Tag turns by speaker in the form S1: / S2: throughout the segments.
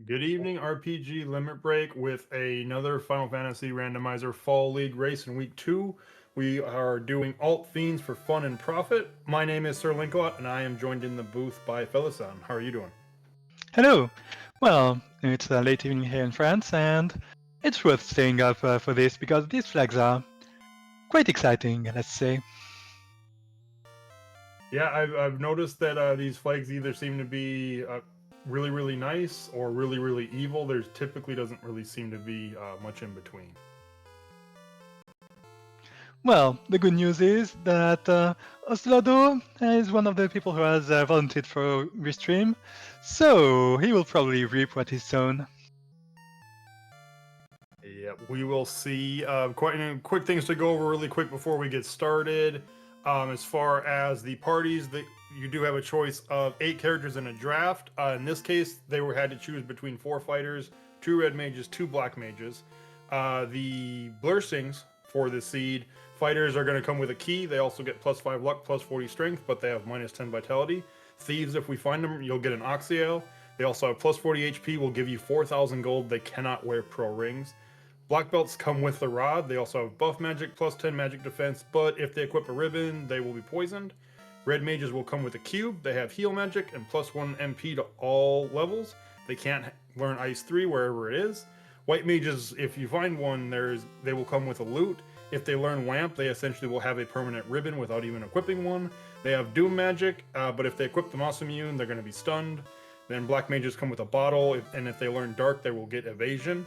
S1: Good evening, RPG Limit Break with another Final Fantasy Randomizer Fall League race in week 2. We are doing Alt Fiends for fun and profit. My name is Sir Linklot, and I am joined in the booth by Felisan. How are you doing?
S2: Hello! Well, it's a late evening here in France, and it's worth staying up for this because these flags are quite exciting, let's say.
S1: Yeah, I've noticed that these flags either seem to be really, really nice or really, really evil. There's typically doesn't really seem to be much in between.
S2: Well, the good news is that Oslado is one of the people who has volunteered for restream, so he will probably reap what he's sown.
S1: Yeah, we will see. Quite quick things to go over really quick before we get started. As far as the parties, you do have a choice of 8 characters in a draft. In this case, had to choose between 4 fighters, 2 red mages, 2 black mages. The Blursings for the seed fighters are going to come with a key. They also get +5 luck, +40 strength, but they have -10 vitality. Thieves, if we find them, you'll get an Oxyale. They also have +40 HP, will give you 4,000 gold. They cannot wear pro rings. Black belts come with the rod. They also have buff magic, +10 magic defense, but if they equip a ribbon, they will be poisoned. Red mages will come with a cube. They have heal magic and +1 MP to all levels. They can't learn Ice 3 wherever it is. White mages, if you find one, they will come with a loot. If they learn Lamp, they essentially will have a permanent ribbon without even equipping one. They have Doom magic, but if they equip the Moss Immune, they're going to be stunned. Then black mages come with a bottle, and if they learn Dark, they will get evasion.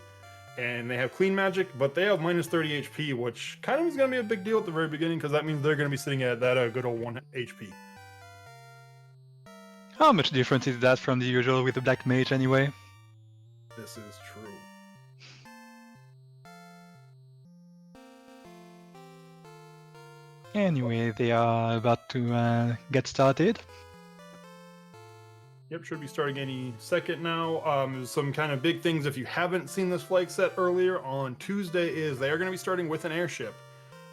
S1: And they have clean magic, but they have -30 HP, which kind of is going to be a big deal at the very beginning because that means they're going to be sitting at that good old 1 HP.
S2: How much difference is that from the usual with the black mage anyway?
S1: This is true.
S2: Anyway, they are about to get started.
S1: Yep, should be starting any second now. Some kind of big things if you haven't seen this flag set earlier on Tuesday is they are going to be starting with an airship.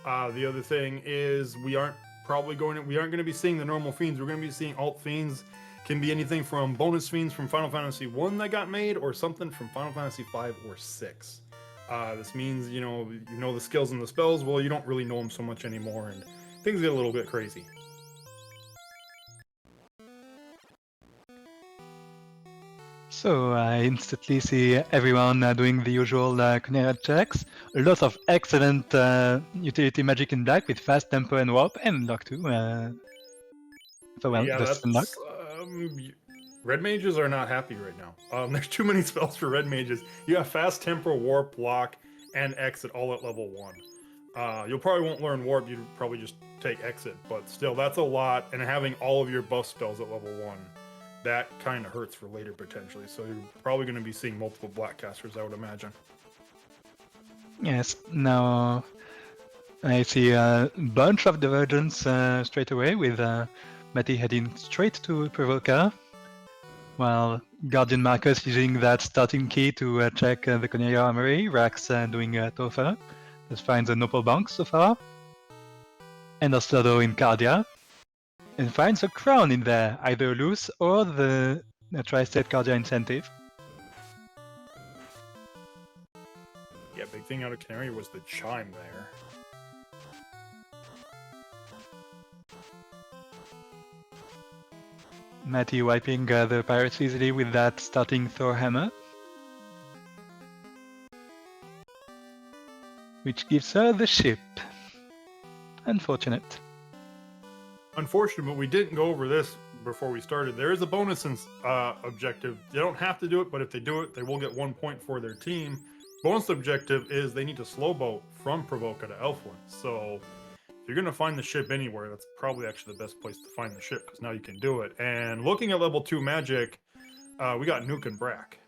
S1: The other thing is we aren't going to be seeing the normal fiends. We're going to be seeing alt fiends. Can be anything from bonus fiends from Final Fantasy 1 that got made or something from Final Fantasy 5 or 6. This means you know the skills and the spells. Well, you don't really know them so much anymore, and things get a little bit crazy.
S2: So I instantly see everyone doing the usual Cunera checks. A lot of excellent utility magic in black with fast tempo and warp, and luck too. So well,
S1: Yeah,
S2: just luck.
S1: Red mages are not happy right now. There's too many spells for red mages. You have fast tempo, warp, block, and exit all at level 1. You'll probably won't learn warp. You'd probably just take exit, but still, that's a lot. And having all of your buff spells at level 1. That kind of hurts for later potentially, so you're probably going to be seeing multiple black casters, I would imagine.
S2: Yes, now I see a bunch of divergence straight away with Matty heading straight to Provoker, while Guardian Marcus using that starting key to check the Cornelia Armory, Rax doing Topher, just finds a Nopal Bank so far, and Oslado in Cardia. And finds a crown in there, either loose or the Tri-State Cardia incentive.
S1: Yeah, big thing out of Canary was the chime there.
S2: Matty wiping the pirates easily with that starting Thor hammer, which gives her the ship. Unfortunate.
S1: Unfortunate, but we didn't go over this before we started. There is a bonus objective. They don't have to do it, but if they do it, they will get 1 point for their team. Bonus objective is they need to slow boat from Provoca to Elfland. So if you're going to find the ship anywhere, that's probably actually the best place to find the ship because now you can do it. And looking at level 2 magic, we got Nuke and Brack.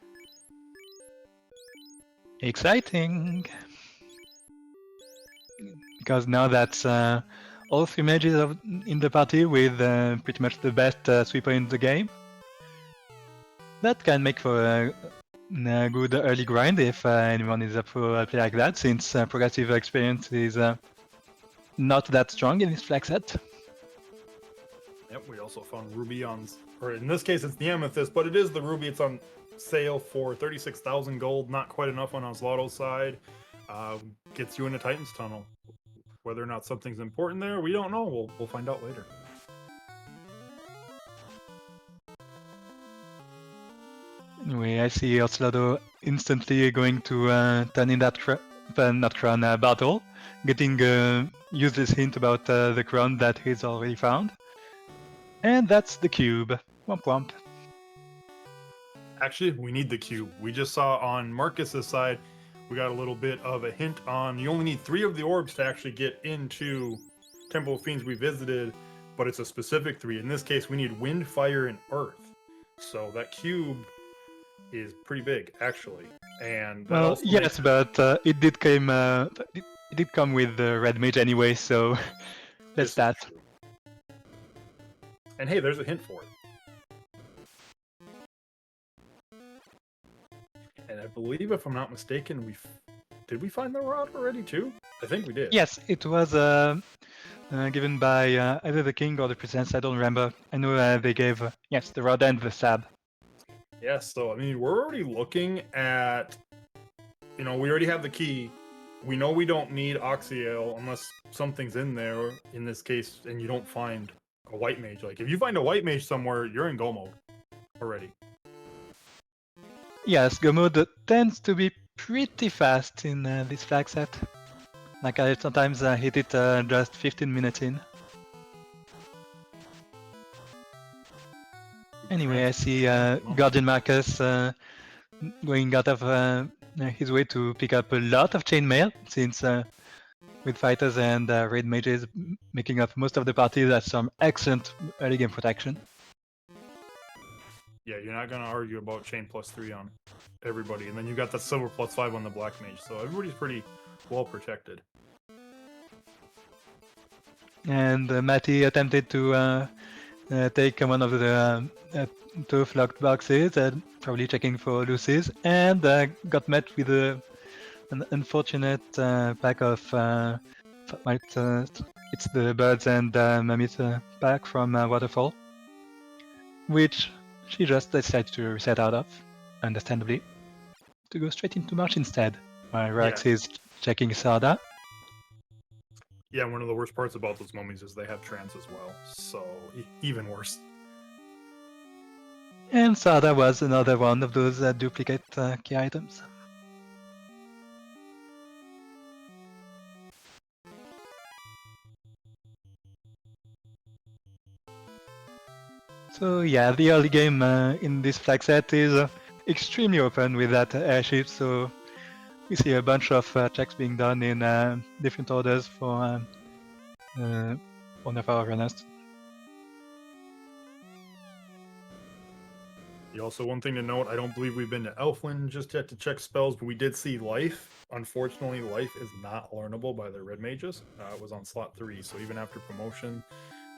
S2: Exciting! Because now that's all 3 mages in the party with pretty much the best sweeper in the game. That can make for a good early grind if anyone is up for a play like that, since progressive experience is not that strong in this flag set.
S1: Yep, we also found ruby on, or in this case it's the amethyst, but it is the ruby. It's on sale for 36,000 gold. Not quite enough on Oslauto's side. Gets you into Titan's Tunnel. Whether or not something's important there, we don't know. We'll find out later.
S2: Anyway, I see Oslauto instantly going to turn in that battle, getting a useless hint about the crown that he's already found. And that's the cube. Womp womp.
S1: Actually, we need the cube. We just saw on Marcus's side, we got a little bit of a hint on you only need 3 of the orbs to actually get into Temple of Fiends we visited, but it's a specific 3. In this case, we need wind, fire, and earth. So that cube is pretty big, actually. And that also
S2: yes, but it did come with the red mage anyway, so that's that.
S1: True. And hey, there's a hint for it. And I believe, if I'm not mistaken, did we find the rod already too? I think we did.
S2: Yes, it was given by either the king or the princess. I don't remember. I know they gave yes the rod and the sab.
S1: Yes, so I mean we're already looking at, we already have the key. We know we don't need Oxyale unless something's in there. In this case, and you don't find a white mage. Like if you find a white mage somewhere, you're in go mode already.
S2: Yes, go mode tends to be pretty fast in this flag set. Like I sometimes hit it just 15 minutes in. Anyway, I see Guardian Marcus going out of his way to pick up a lot of chainmail, since with fighters and raid mages making up most of the party, that's some excellent early game protection.
S1: Yeah, you're not gonna argue about chain +3 on everybody, and then you got the silver +5 on the black mage, so everybody's pretty well protected.
S2: And Matty attempted to take one of the 2 locked boxes, probably checking for Lucy's, and got met with an unfortunate pack of it's the birds and mammoth pack from Waterfall, which she just decided to reset out of, understandably, to go straight into March instead, while Rex is checking Sada.
S1: Yeah, one of the worst parts about those mummies is they have trance as well, so even worse.
S2: And Sada was another one of those duplicate key items. So yeah, the early game in this flag set is extremely open with that airship, so we see a bunch of checks being done in different orders for one of our runners.
S1: Also, one thing to note, I don't believe we've been to Elfland just yet to check spells, but we did see Life. Unfortunately, Life is not learnable by the red mages. It was on slot 3, so even after promotion,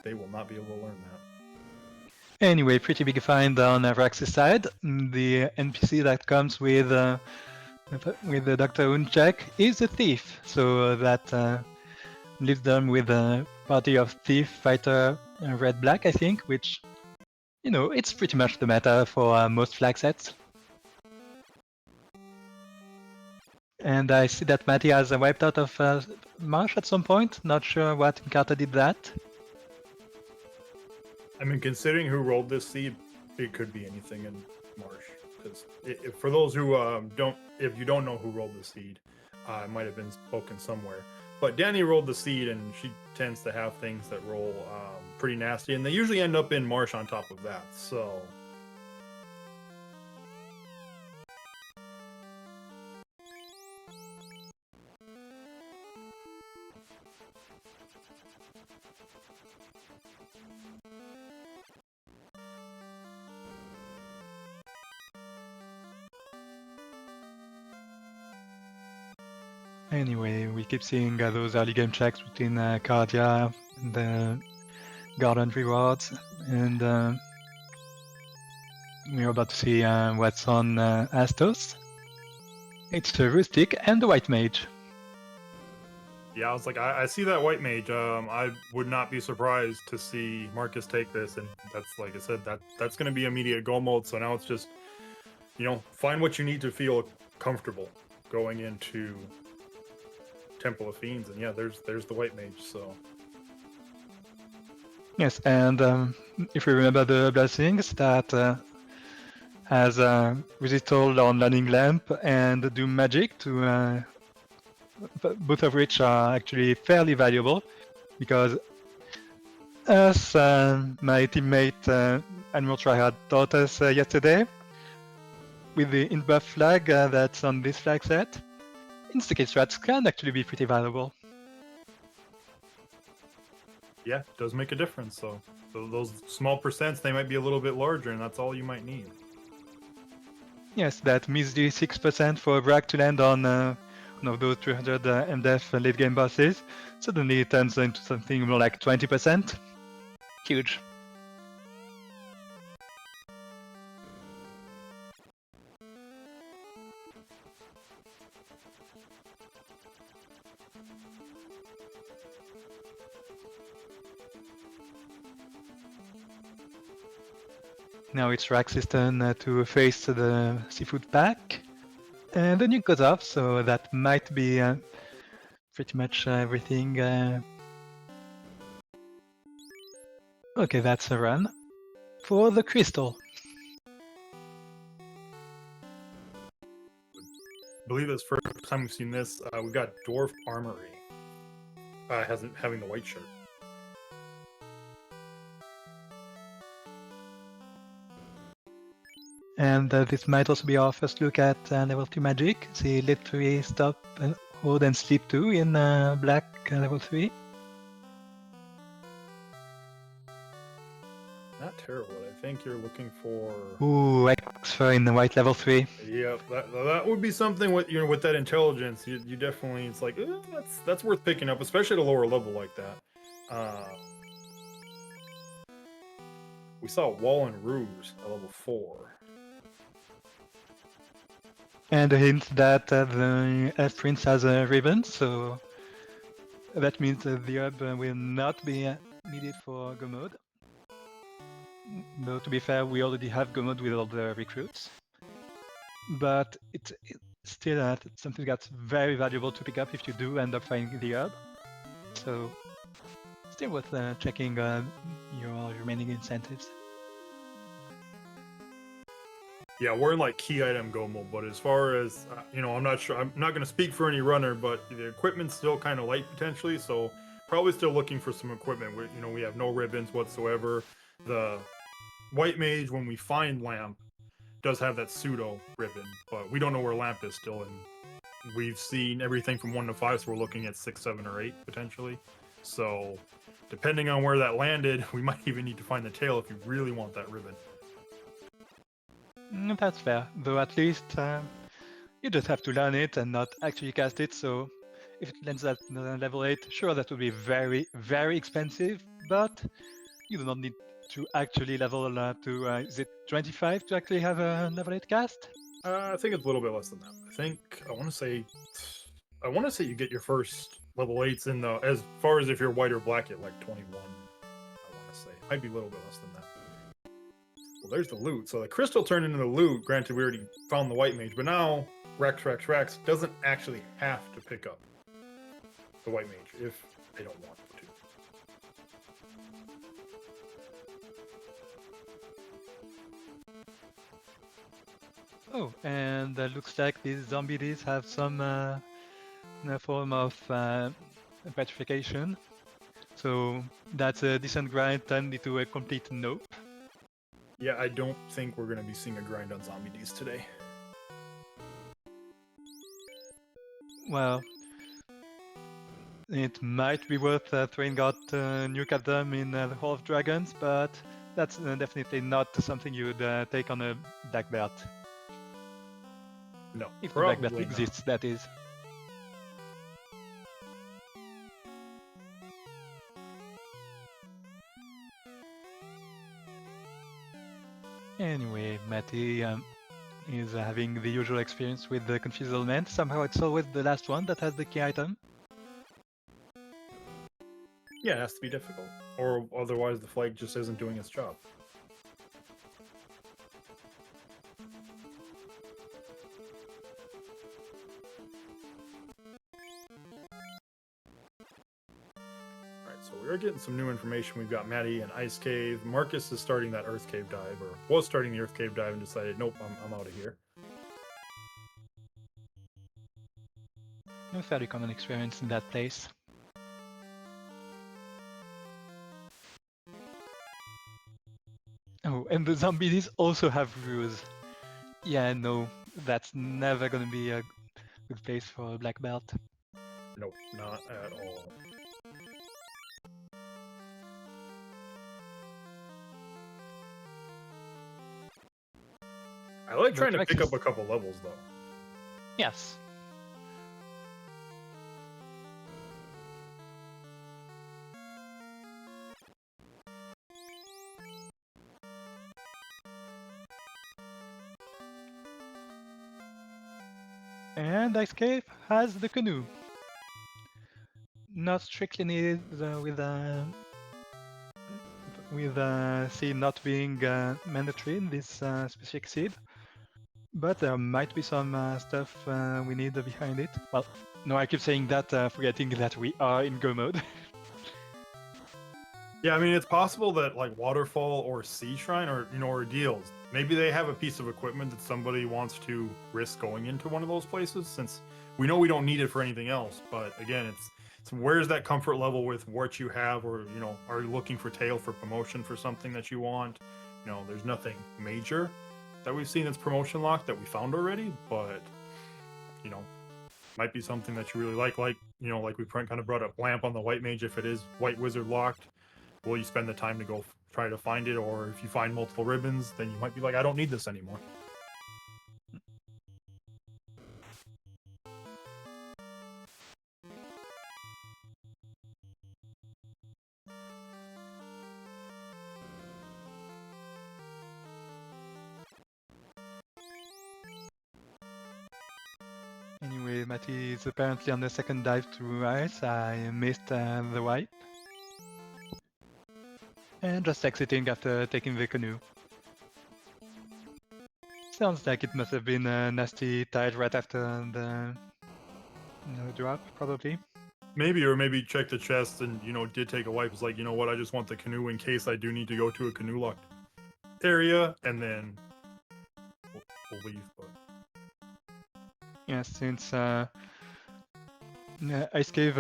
S1: they will not be able to learn that.
S2: Anyway, pretty big find on Rax's side. The NPC that comes with the Dr. Un check is a thief, so that leaves them with a party of thief, fighter, red-black, I think, which, it's pretty much the meta for most flag sets. And I see that Matty has wiped out of Marsh at some point. Not sure what encounter did that.
S1: I mean, considering who rolled this seed, it could be anything in Marsh. Because for those who if you don't know who rolled the seed, it might have been spoken somewhere. But Danny rolled the seed, and she tends to have things that roll pretty nasty, and they usually end up in Marsh on top of that. So.
S2: Anyway, we keep seeing those early game checks between Cardia and the Garden rewards, and we're about to see what's on Astos. It's the Rustic and the White Mage.
S1: Yeah, I was like, I see that white mage. I would not be surprised to see Marcus take this, and that's, like I said, that's going to be immediate go mode. So now it's just find what you need to feel comfortable going into Temple of Fiends, and yeah, there's the White Mage. So
S2: Yes, and if we remember the blessings that has Resistol on Landing Lamp and Doom Magic, to both of which are actually fairly valuable, because as my teammate Admiral Tryhard taught us yesterday, with the int buff flag that's on this flag set, instigate strats can actually be pretty valuable.
S1: yeah, it does make a difference. So those small percents, they might be a little bit larger, and that's all you might need.
S2: Yes, that measly 6% for Bragg to land on one of those 300 MDF late game bosses suddenly turns into something more like 20%. Huge. Now it's Rax's turn to face the seafood pack. And the nuke goes off, so that might be pretty much everything. Okay, that's a run. For the crystal.
S1: I believe it's the first time we've seen this. We've got Dwarf Armory having the white shirt.
S2: And this might also be our first look at level 2 magic. See Lit 3, Stop, Hold and Sleep 2 in black level 3.
S1: Not terrible. I think you're looking for.
S2: Ooh, Exfer in the white level 3.
S1: Yeah, that would be something with with that intelligence. You definitely, it's like that's worth picking up, especially at a lower level like that. We saw Wall and Rouge at level 4.
S2: And a hint that the Elf Prince has a ribbon, so that means the herb will not be needed for go mode. Though to be fair, we already have go mode with all the recruits. But it's still something that's very valuable to pick up if you do end up finding the herb. So still worth checking your remaining incentives.
S1: Yeah, we're in like key item go mode, but as far as I'm not sure. I'm not going to speak for any runner, but the equipment's still kind of light potentially, so probably still looking for some equipment. We have no ribbons whatsoever. The White Mage, when we find Lamp, does have that pseudo ribbon, but we don't know where Lamp is still, and we've seen everything from 1 to 5, so we're looking at 6, 7, or 8 potentially. So depending on where that landed, we might even need to find the tail if you really want that ribbon.
S2: That's fair, though at least you just have to learn it and not actually cast it, so if it lands at level 8, sure, that would be very, very expensive, but you do not need to actually level to, is it 25 to actually have a level 8 cast?
S1: I think it's a little bit less than that. I want to say you get your first level 8s in the, as far as if you're white or black, at like 21. I want to say. Might be a little bit less than that. Well, there's the loot. So the crystal turned into the loot. Granted, we already found the White Mage, but now Rex doesn't actually have to pick up the White Mage if they don't want to.
S2: Oh, and looks like these zombies have some form of petrification. So that's a decent grind turned into a complete nope.
S1: Yeah, I don't think we're going to be seeing a grind on zombie Ds today.
S2: Well, it might be worth throwing out nuke at them in the Hall of Dragons, but that's definitely not something you would take on a black belt.
S1: No,
S2: if the black belt
S1: not.
S2: exists, that is. Anyway, Matty is having the usual experience with the Confused Element. Somehow it's always the last one that has the key item.
S1: Yeah, it has to be difficult, or otherwise the flag just isn't doing its job. So we are getting some new information. We've got Maddie and Ice Cave. Marcus is starting that Earth Cave dive, or was starting the Earth Cave dive, and decided, nope, I'm out of here.
S2: A fairly common experience in that place. Oh, and the zombies also have rules. Yeah, no, that's never gonna be a good place for a black belt.
S1: Nope, not at all. I like trying to pick up a couple levels, though.
S2: Yes. And Ice Cave has the canoe. Not strictly needed with sea not being mandatory in this specific seed, but there might be some stuff we need behind it. Well, no, I keep saying that, forgetting that we are in go mode.
S1: Yeah, I mean, it's possible that like Waterfall or Sea Shrine or Ordeals, maybe they have a piece of equipment that somebody wants to risk going into one of those places, since we know we don't need it for anything else. But again, it's where's that comfort level with what you have, or are you looking for tail for promotion for something that you want? There's nothing major that we've seen that's promotion locked that we found already, but might be something that you really like like we kind of brought up lamp on the white mage. If it is white wizard locked, will you spend the time to go try to find it? Or if you find multiple ribbons, then you might be like, I don't need this anymore.
S2: Anyway, Matty is apparently on the second dive to ice. I missed the wipe. And just exiting after taking the canoe. Sounds like it must have been a nasty tide right after the drop, probably.
S1: Maybe, or maybe check the chest and did take a wipe. It's like, you know what, I just want the canoe in case I do need to go to a canoe locked area, and then we'll leave. But
S2: yeah, since Ice Cave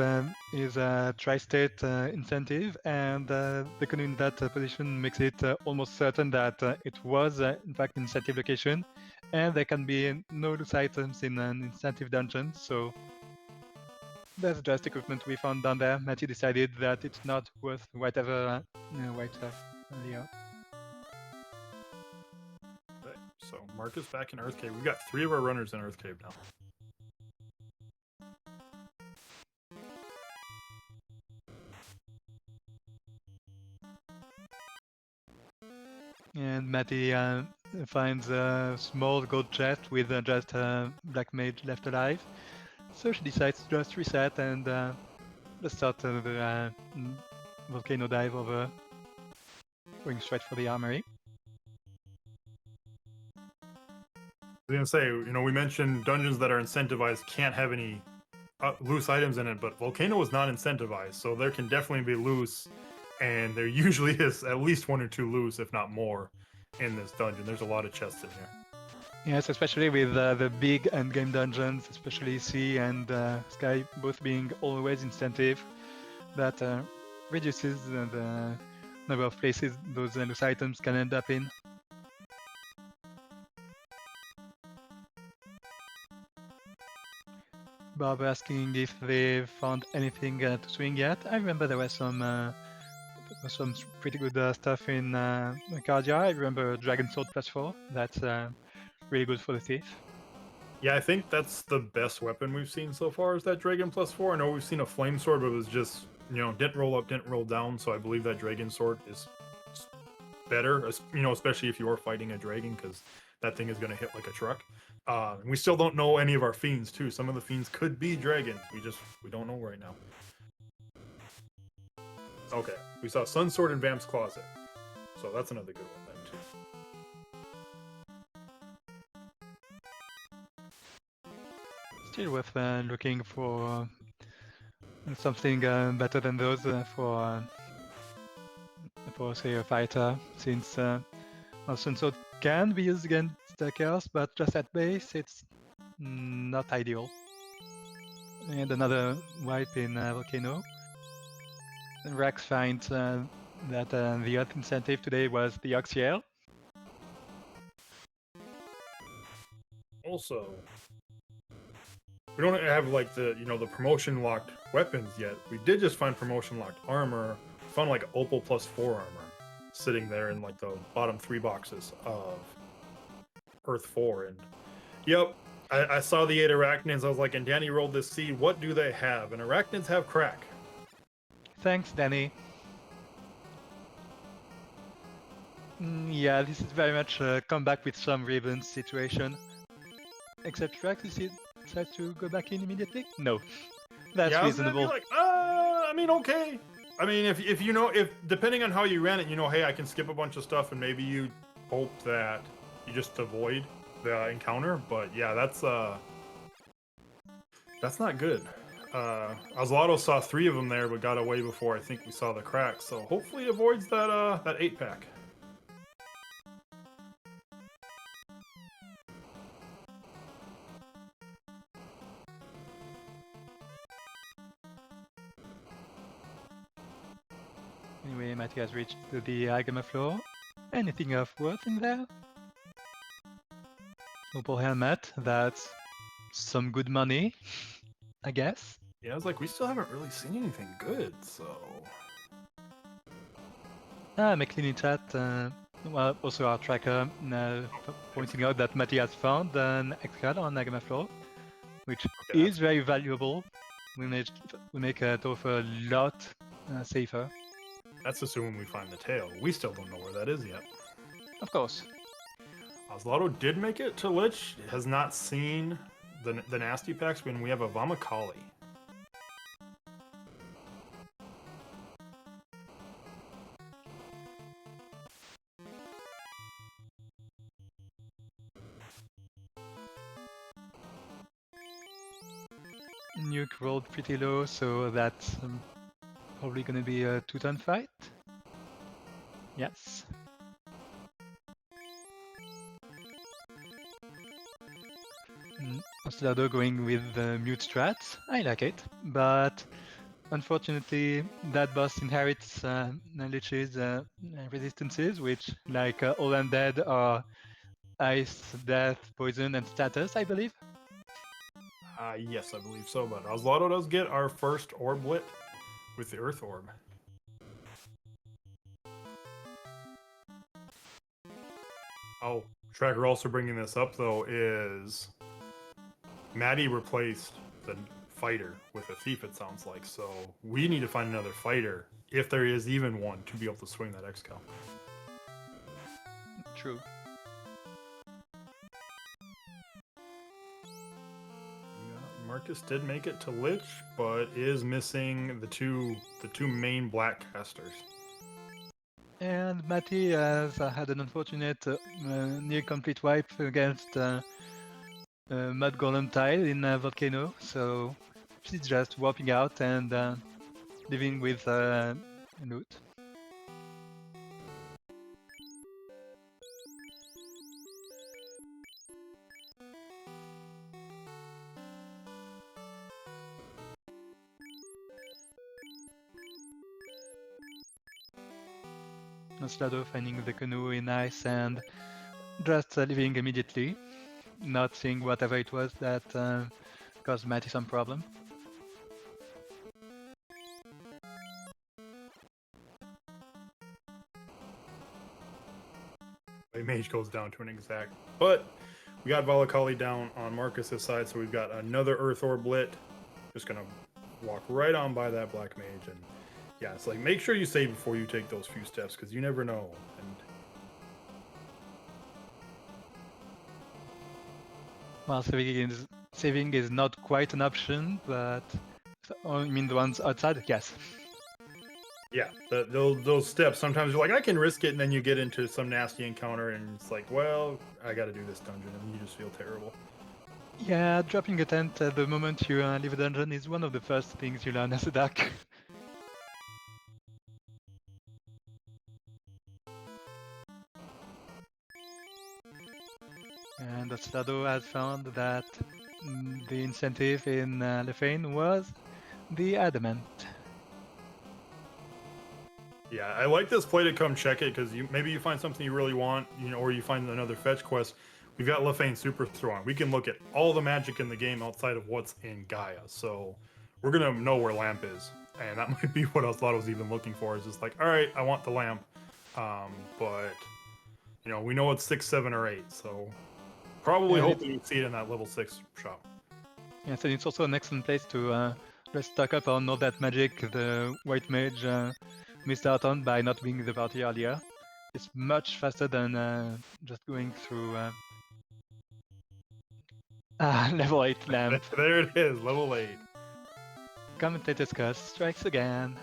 S2: is a tri-state incentive, and the canoe in that position makes it almost certain that it was in fact an incentive location, and there can be no loose items in an incentive dungeon, so there's just equipment we found down there. Matty decided that it's not worth whatever white stuff earlier.
S1: okay, so Marcus back in Earth Cave. We've got 3 of our runners in Earth Cave now.
S2: And Matty finds a small gold chest with just a black mage left alive. So she decides to just reset and just start the volcano dive over, going straight for the armory.
S1: I was gonna say, we mentioned dungeons that are incentivized can't have any loose items in it, but Volcano is not incentivized, so there can definitely be loose, and there usually is at least 1 or 2 loose, if not more, in this dungeon. There's a lot of chests in here.
S2: Yes, especially with the big endgame dungeons, especially Sea and Sky both being always incentive, that reduces the number of places those loose items can end up in. Bob asking if they found anything to swing yet. I remember there was some pretty good stuff in Cardia. I remember Dragon Sword +4. That's really good for the thief.
S1: Yeah, I think that's the best weapon we've seen so far, is that Dragon +4. I know we've seen a Flame Sword, but it was just, didn't roll up, didn't roll down, so I believe that Dragon Sword is better, especially if you are fighting a dragon, because that thing is going to hit like a truck. And we still don't know any of our fiends, too. Some of the fiends could be dragons. We don't know right now. Okay, we saw Sun Sword in Vamp's Closet, so that's another good one then, too.
S2: Still worth looking for something better than those for say a fighter, since Sword can be used against Chaos, but just at base it's not ideal. And another wipe in Volcano. And Rex finds that the Earth incentive today was the Oxiel.
S1: Also, we don't have like the the promotion locked weapons yet. We did just find promotion locked armor. Found like Opal +4 armor sitting there in like the bottom 3 boxes of Earth 4. And yep, I saw the 8 arachnids. I was like, and Danny rolled this seed. What do they have? And arachnids have crack.
S2: Thanks, Danny. Yeah, this is very much a comeback with some ribbons situation. Except Rex decides to go back in immediately? No. That's
S1: yeah,
S2: reasonable.
S1: I was gonna be like, I mean, okay. I mean, if you know, if depending on how you ran it, hey, I can skip a bunch of stuff, and maybe you hope that you just avoid the encounter. But yeah, that's not good. Oslato saw 3 of them there, but got away before I think we saw the crack. So hopefully he avoids that 8-pack.
S2: Anyway, Matty has reached the Agama floor. Anything of worth in there? Opal helmet, that's some good money, I guess.
S1: Yeah, I was like, we still haven't really seen anything good, so.
S2: McLean in chat, well, also our tracker, pointing out that Matty has found an X-Card on Agama floor, which is very valuable. We make Topher a lot safer.
S1: That's assuming we find the tail. We still don't know where that is yet.
S2: Of course.
S1: Oslato did make it to Lich. Has not seen the nasty packs when we have a Vamakali.
S2: Nuke rolled pretty low, so that's probably gonna be a 2-turn fight. Yes. Oslado going with the mute strats. I like it, but unfortunately that boss inherits Lich's resistances, which, like all undead, are ice, death, poison, and status, I believe.
S1: Yes, I believe so, but Oslato does get our first orblet with the Earth Orb. Oh, Tracker also bringing this up, though, is Maddie replaced the fighter with a thief, it sounds like, so we need to find another fighter, if there is even one, to be able to swing that X-Cal.
S2: True.
S1: Marcus did make it to Lich, but is missing the two main black casters.
S2: And Matty has had an unfortunate near complete wipe against Mud Golem Tile in Volcano, so she's just warping out and living with loot. Oslado finding the canoe in ice and just leaving immediately, not seeing whatever it was that caused Matty some problem.
S1: Mage goes down to an exact, but we got Valakali down on Marcus's side, so we've got another Earth Orblet. Just gonna walk right on by that Black Mage, and yeah, it's like, make sure you save before you take those few steps, because you never know. And
S2: well, saving is not quite an option, but I mean the ones outside, yes.
S1: yeah, those steps, sometimes you're like, I can risk it, and then you get into some nasty encounter, and it's like, well, I gotta do this dungeon, and you just feel terrible.
S2: Yeah, dropping a tent at the moment you leave a dungeon is one of the first things you learn as a dark. And Osvaldo has found that the incentive in Lefane was the adamant.
S1: Yeah, I like this play to come check it because maybe you find something you really want, or you find another fetch quest. We've got Lefane super strong. We can look at all the magic in the game outside of what's in Gaia. So we're gonna know where lamp is, and that might be what Oslado's even looking for. Is just like, all right, I want the lamp, but we know it's 6, 7, or 8. So probably
S2: And
S1: hoping you see it in that level 6 shop.
S2: yes, and it's also an excellent place to just stock up on all that magic the white mage missed out on by not being in the party earlier. It's much faster than just going through level 8 lamp.
S1: There it is, level 8.
S2: Commentator's curse strikes again.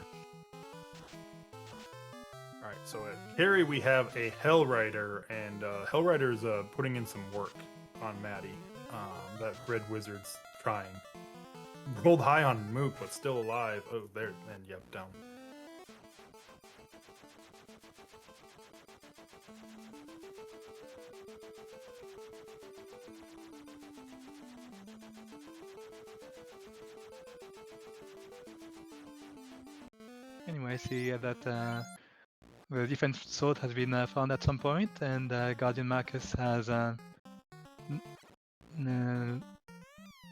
S1: All right, so at carry we have a Hellrider, and Hellrider is putting in some work on Maddie. That Red Wizard's trying. Rolled high on Mook, but still alive. Oh, there, and yep, down.
S2: Anyway, I see that the defense sword has been found at some point, and Guardian Marcus has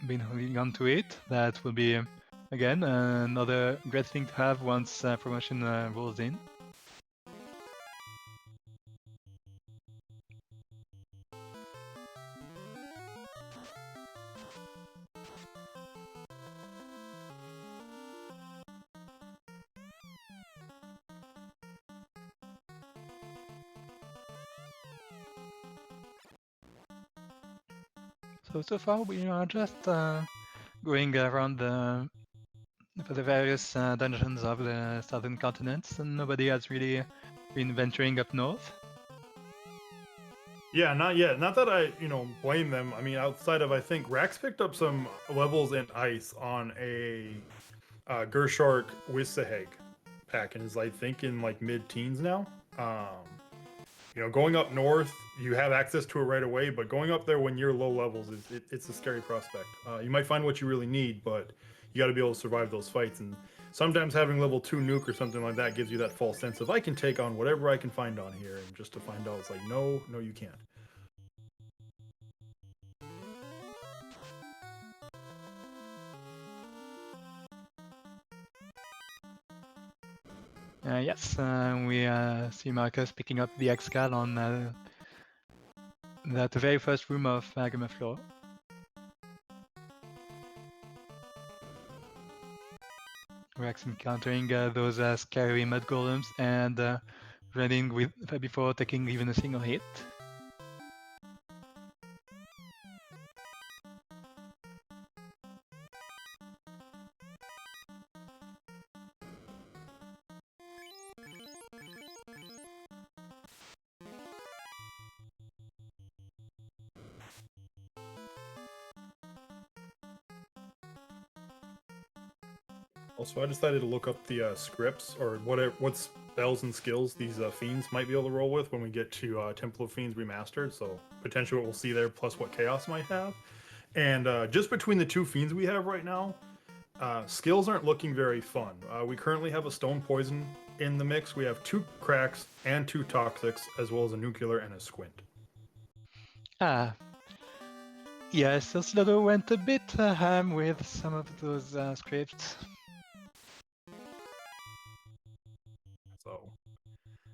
S2: been holding on to it. That will be, again, another great thing to have once promotion rolls in. So far we are just going around for the various dungeons of the southern continents, and nobody has really been venturing up north.
S1: Yeah, not yet. Not that I, blame them. I mean, outside of, I think Rax picked up some levels in ice on a Gershark Wisaheg pack, and is, I think, in like mid-teens now. Going up north, you have access to it right away, but going up there when you're low levels it's a scary prospect. You might find what you really need, but you got to be able to survive those fights. And sometimes having level 2 nuke or something like that gives you that false sense of I can take on whatever I can find on here, and just to find out it's like no, you can't.
S2: Yes, we see Marcus picking up the Excal on that very first room of Gamma Floor. Rex encountering those scary mud golems and running with before taking even a single hit.
S1: Also, I decided to look up the scripts or what spells and skills these fiends might be able to roll with when we get to Temple of Fiends Remastered. So potentially what we'll see there, plus what Chaos might have. And just between the two fiends we have right now, skills aren't looking very fun. We currently have a Stone Poison in the mix. We have 2 cracks and 2 toxics, as well as a nuclear and a squint.
S2: Yes, Osvaldo went a bit ham with some of those scripts.
S1: So,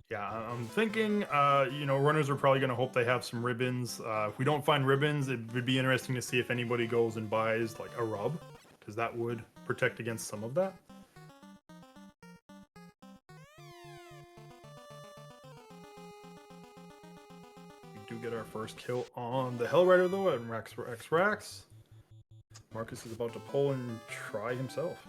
S1: yeah, I'm thinking, runners are probably going to hope they have some ribbons. If we don't find ribbons, it would be interesting to see if anybody goes and buys like a rub, because that would protect against some of that. We do get our first kill on the Hellrider though, and Rax. Marcus is about to pull and try himself.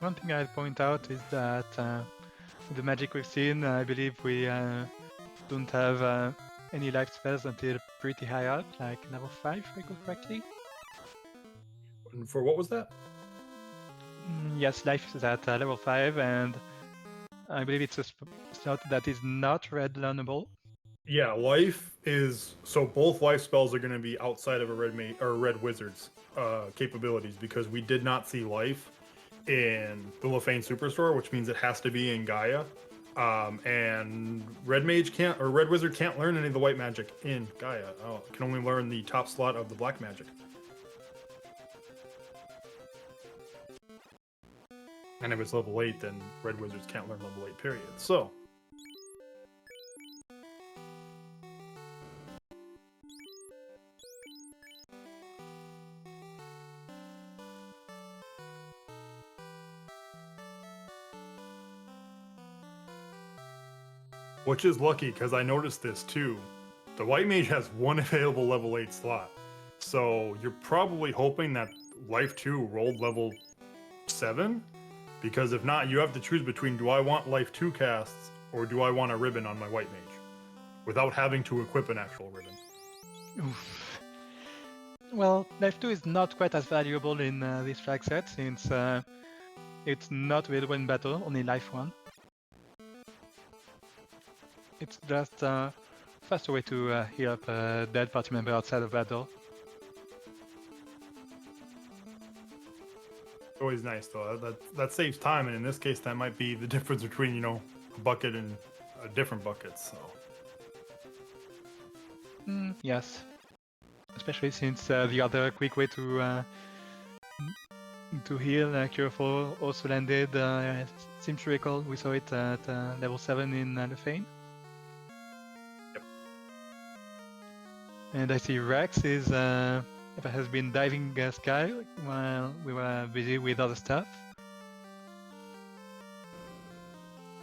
S2: One thing I'll point out is that with the magic we've seen, I believe we don't have any life spells until pretty high up, like level 5, if I recall correctly.
S1: And for what was that?
S2: Yes, life is at level 5, and I believe it's a slot that is not red learnable.
S1: Yeah, life is so both life spells are going to be outside of a red wizard's capabilities because we did not see life in the Lefane Superstore, which means it has to be in Gaia. And red mage can't or red wizard can't learn any of the white magic in Gaia. Can only learn the top slot of the black magic. And if it's level 8, then red wizards can't learn level 8, period. So which is lucky because I noticed this too. The white mage has one available level 8 slot. So you're probably hoping that life 2 rolled level 7, because if not, you have to choose between do I want life 2 casts or do I want a ribbon on my white mage without having to equip an actual ribbon.
S2: Oof. Well, life 2 is not quite as valuable in this flag set since it's not available in battle, only life 1. It's just a faster way to heal up a dead party member outside of battle.
S1: Always nice though. That saves time, and in this case, that might be the difference between a bucket and a different bucket. So
S2: Yes, especially since the other quick way to heal Curefall also landed. Seems to recall we saw it at level 7 in Lefane.
S1: Yep.
S2: And I see Rex has been diving Sky while we were busy with other stuff.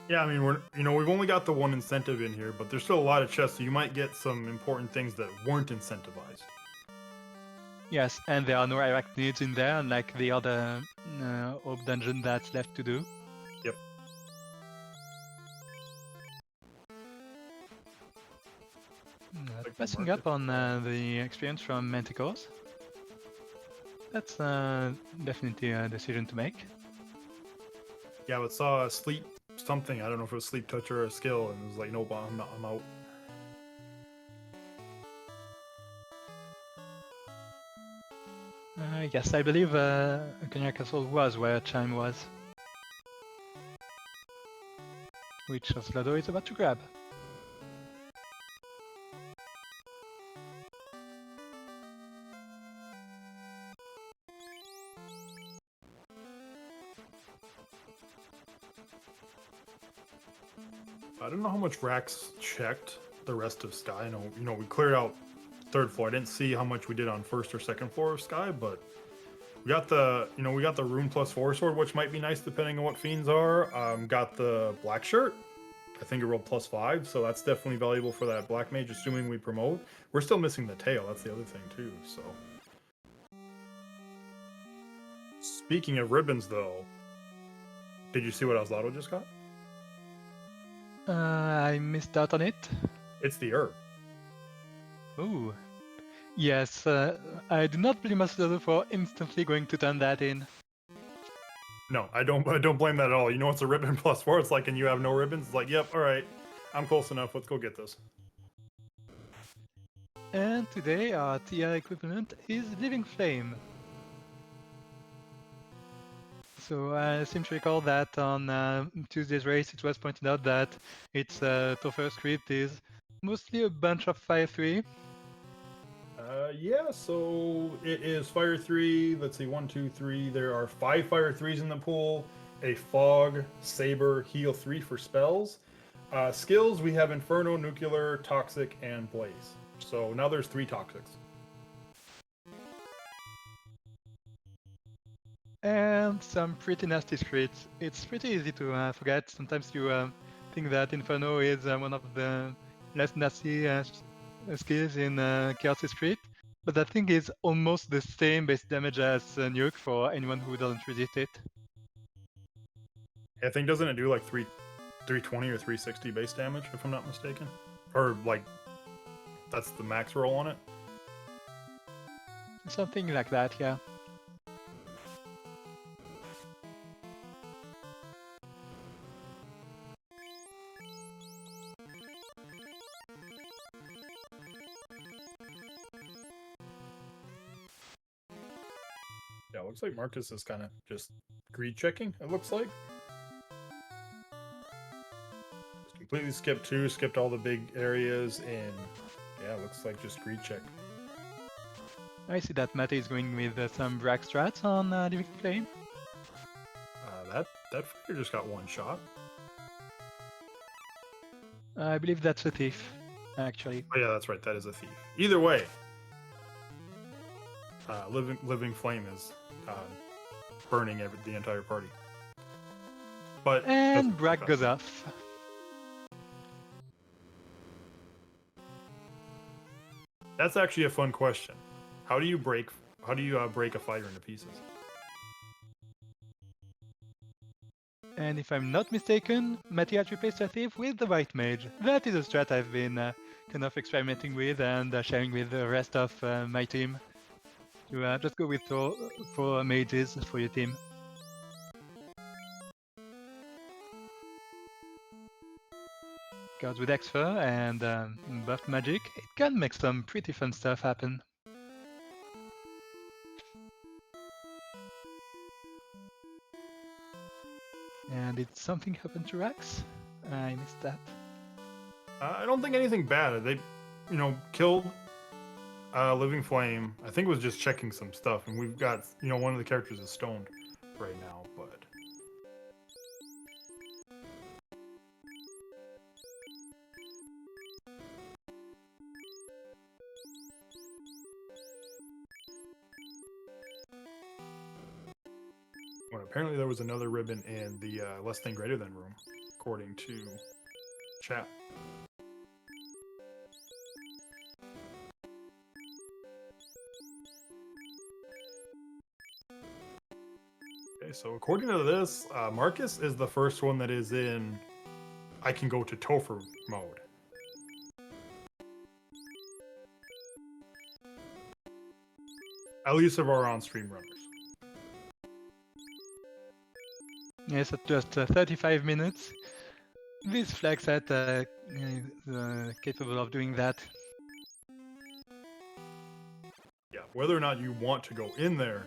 S1: yeah, I mean we've only got the one incentive in here, but there's still a lot of chests, so you might get some important things that weren't incentivized.
S2: Yes, and there are no arachnids in there, unlike the other orb dungeon that's left to do.
S1: Yep.
S2: Passing up on the experience from Manticores. That's definitely a decision to make.
S1: Yeah, but saw a sleep something. I don't know if it was sleep touch or a skill, and it was like, nope, I'm out.
S2: Yes, I believe Cognac Castle was where Chime was. Which Slado is about to grab.
S1: I don't know how much Rax checked the rest of Sky. I know, we cleared out third floor. I didn't see how much we did on first or second floor of Sky, but we got the rune +4 sword, which might be nice depending on what fiends are. Got the black shirt. I think it rolled +5, so that's definitely valuable for that black mage, assuming we promote. We're still missing the tail. That's the other thing too. So, speaking of ribbons, though, did you see what Oslado just got?
S2: I missed out on it.
S1: It's the herb.
S2: Ooh. Yes, I do not blame Oslado for instantly going to turn that in.
S1: No, I don't blame that at all. You know, it's a ribbon +4. It's like, and you have no ribbons. It's like, yep, all right, I'm close enough. Let's go get this.
S2: And today our TR equivalent is Living Flame. So I seem to recall that on Tuesday's race it was pointed out that its Topher script is mostly a bunch of Fire 3.
S1: Yeah, so it is Fire 3. Let's see, 1, 2, 3. There are 5 Fire 3s in the pool. A Fog, Saber, Heal 3 for spells. Skills, we have Inferno, Nuclear, Toxic, and Blaze. So now there's 3 Toxics.
S2: And some pretty nasty scripts. It's pretty easy to forget. Sometimes you think that Inferno is one of the less nasty skills in Chaos script, but that thing is almost the same base damage as Nuke for anyone who doesn't resist it.
S1: I think doesn't it do like 320 or 360 base damage if I'm not mistaken, or like that's the max roll on it.
S2: Something like that, yeah.
S1: Yeah, it looks like Marcus is kind of just greed checking. It looks like just completely skipped two, skipped all the big areas, and yeah, it looks like just greed check.
S2: I see that Mate is going with some brag strats on Living Flame.
S1: That fighter just got one shot.
S2: I believe that's a thief, actually.
S1: Oh yeah, that's right. That is a thief. Either way, living flame is burning the entire party. But
S2: And brag goes off.
S1: That's actually a fun question. How do you break a fighter into pieces?
S2: And if I'm not mistaken, Mate has replaced a thief with the White Mage. That is a strat I've been kind of experimenting with and sharing with the rest of my team. To just go with four mages for your team. Because with Exfer and buffed magic, it can make some pretty fun stuff happen. And did something happen to Rax? I missed that.
S1: I don't think anything bad. They, killed Living Flame. I think it was just checking some stuff, and we've got, one of the characters is stoned right now, but. Well, apparently there was another ribbon in the less than greater than room, according to chat. Okay, so according to this, Marcus is the first one that is in I can go to Topher mode. At least of our on-stream runners.
S2: Yes, at just 35 minutes. This flag set is capable of doing that.
S1: Yeah, whether or not you want to go in there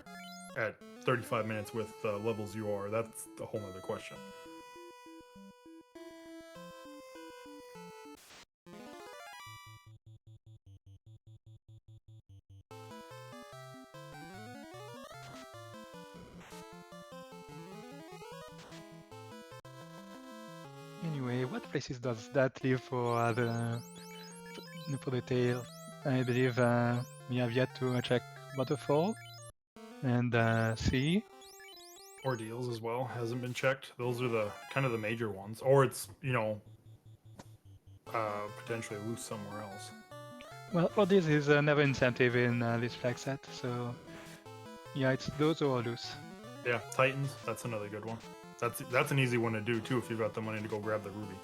S1: at 35 minutes with the levels you are, that's a whole other question.
S2: Anyway, what places does that leave for the tail? I believe we have yet to check Waterfall and Sea.
S1: Ordeals as well hasn't been checked. Those are the kind of the major ones, or it's potentially loose somewhere else.
S2: Well, Ordeals is never incentive in this flag set, so yeah, it's those or loose.
S1: Yeah, Titans, that's another good one. That's an easy one to do too if you've got the money to go grab the ruby.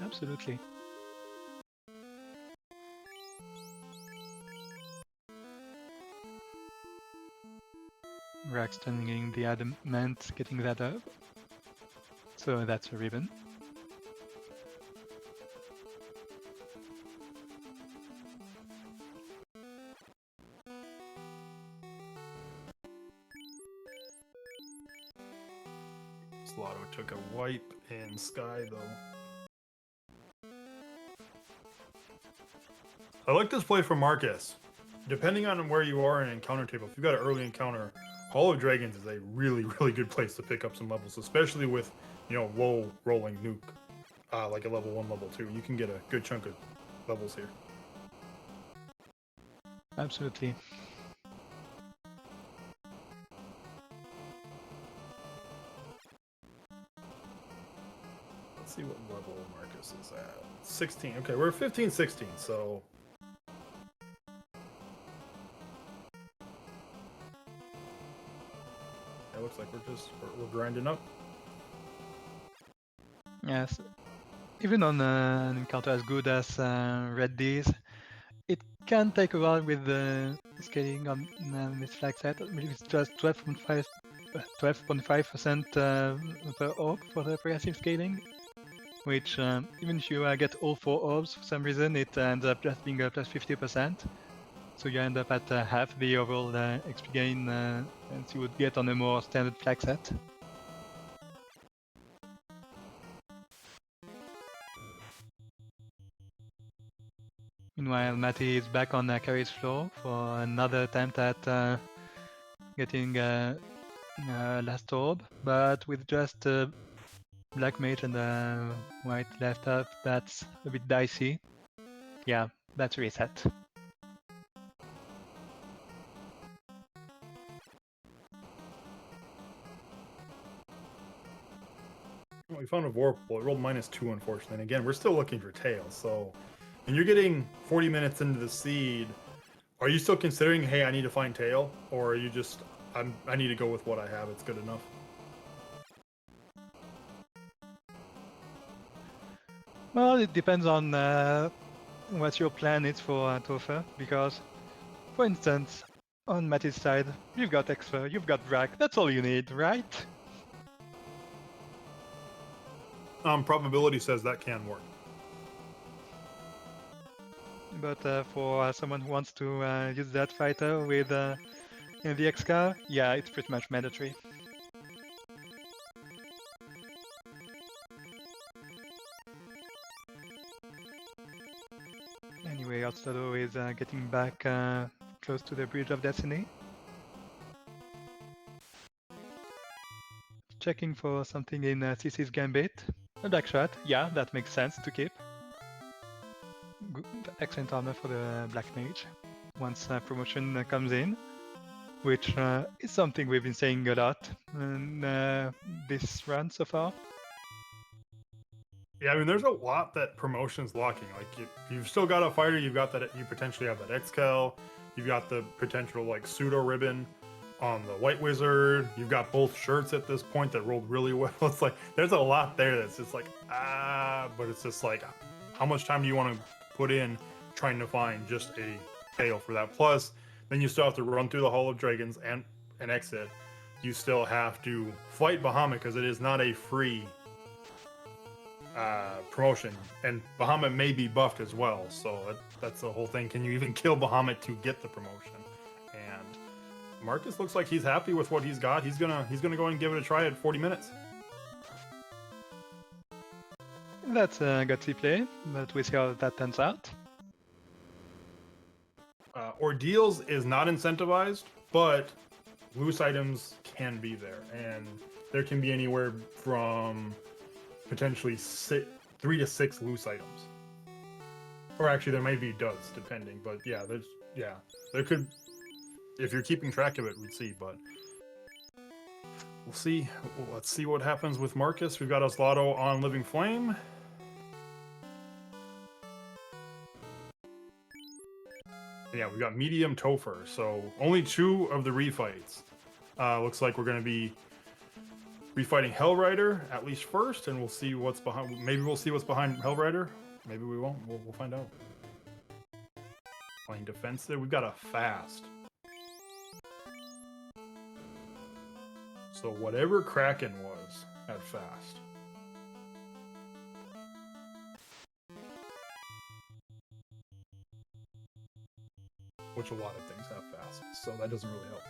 S2: Absolutely. Rax turning the adamant, getting that up. So that's a ribbon.
S1: Slotto took a wipe in Sky though. I like this play from Marcus. Depending on where you are in encounter table, if you've got an early encounter, Hall of Dragons is a really, really good place to pick up some levels, especially with, low rolling nuke, like a level 1, level 2. You can get a good chunk of levels here.
S2: Absolutely.
S1: Let's see what level Marcus is at. 16. Okay, we're 15, 16, so... It looks like we're grinding up.
S2: Yes, even on an encounter as good as Red D's, it can take a while with the scaling on this flag set. I believe it's just 12.5% per orb for the progressive scaling, which even if you get all 4 orbs for some reason, it ends up just being a plus 50%. So you end up at half the overall XP gain as you would get on a more standard flag set. Meanwhile, Matty is back on Carrie's floor for another attempt at getting last orb, but with just Black Mage and White left up, that's a bit dicey. Yeah, that's reset.
S1: Well, we found a Vorpal. It rolled -2, unfortunately. And again, we're still looking for tails. So, and you're getting 40 minutes into the seed. Are you still considering, hey, I need to find tail, or are you just, I need to go with what I have? It's good enough.
S2: Well, it depends on what your plan is for Topher, because, for instance, on Matty's side, you've got Exfer, you've got Brak, that's all you need, right?
S1: Probability says that can work.
S2: But for someone who wants to use that fighter with the X-Car, yeah, it's pretty much mandatory. Anyway, Outstado is getting back close to the Bridge of Destiny. Checking for something in CC's Gambit. A black shot, yeah, that makes sense to keep. Good, excellent armor for the Black Mage once promotion comes in, which is something we've been saying a lot in this run so far.
S1: Yeah, I mean, there's a lot that promotion's locking. Like, you've still got a fighter, you've got that, you potentially have that X-Cal, you've got the potential, like, pseudo ribbon on the White Wizard, you've got both shirts at this point that rolled really well. It's like, there's a lot there that's just like, but it's just like, how much time do you want to put in trying to find just a tail for that? Plus, then you still have to run through the Hall of Dragons and exit. You still have to fight Bahamut because it is not a free promotion, and Bahamut may be buffed as well, so that's the whole thing. Can you even kill Bahamut to get the promotion? And Marcus looks like he's happy with what he's got. He's gonna go and give it a try at 40 minutes.
S2: That's a gutsy play, but we see how that turns out.
S1: Ordeals is not incentivized, but loose items can be there, and there can be anywhere from potentially 3 to 6 loose items. Or actually, there may be duds, depending. But yeah, there could. If you're keeping track of it, we'd see. But we'll see. Let's see what happens with Marcus. We've got Oslato on Living Flame. Yeah, we've got medium Topher. So only 2 of the refights. Looks like we're going to be refighting Hellrider at least first, and we'll see what's behind. Maybe we'll see what's behind Hellrider. Maybe we won't. We'll find out. Playing defense there. We've got a fast. So whatever Kraken was at fast. Which a lot of things have fast, so that doesn't really help.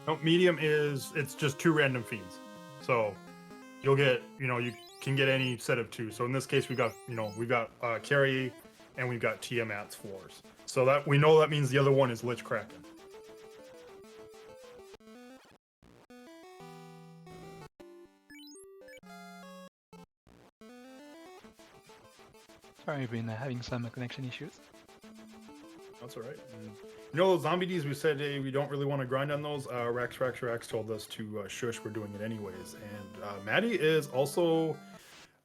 S1: No, medium it's just 2 random feeds. So you'll get, you can get any set of 2. So in this case, we've got Carrie and we've got Tiamat's floors. So that we know that means the other one is Lich Kraken.
S2: far I've been having some connection issues.
S1: That's all right. And, you know those zombie Ds we said hey, we don't really want to grind on those? Rex told us to shush, we're doing it anyways. And Maddie is also,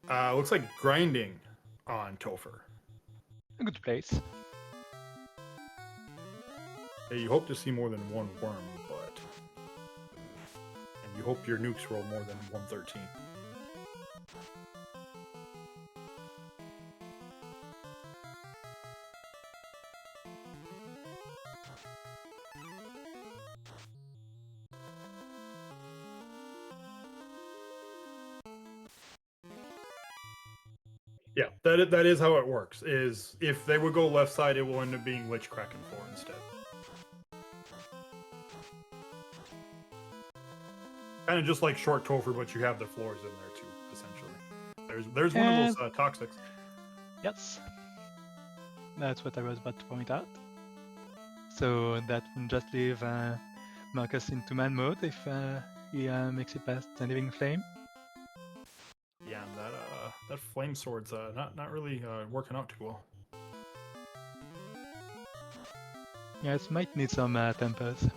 S1: looks like grinding on Topher.
S2: A good place.
S1: Hey, you hope to see more than one worm, but... And you hope your nukes roll more than 113. Yeah, that is how it works. Is if they would go left side, it will end up being Lich Kraken 4 instead. Kind of just like short Topher, but you have the floors in there too, essentially. There's one of those toxics.
S2: Yes. That's what I was about to point out. So that will just leave Marcus into man mode if he makes it past the Living Flame.
S1: Yeah, and that flame sword's not really working out too well.
S2: Yes, might need some tempers.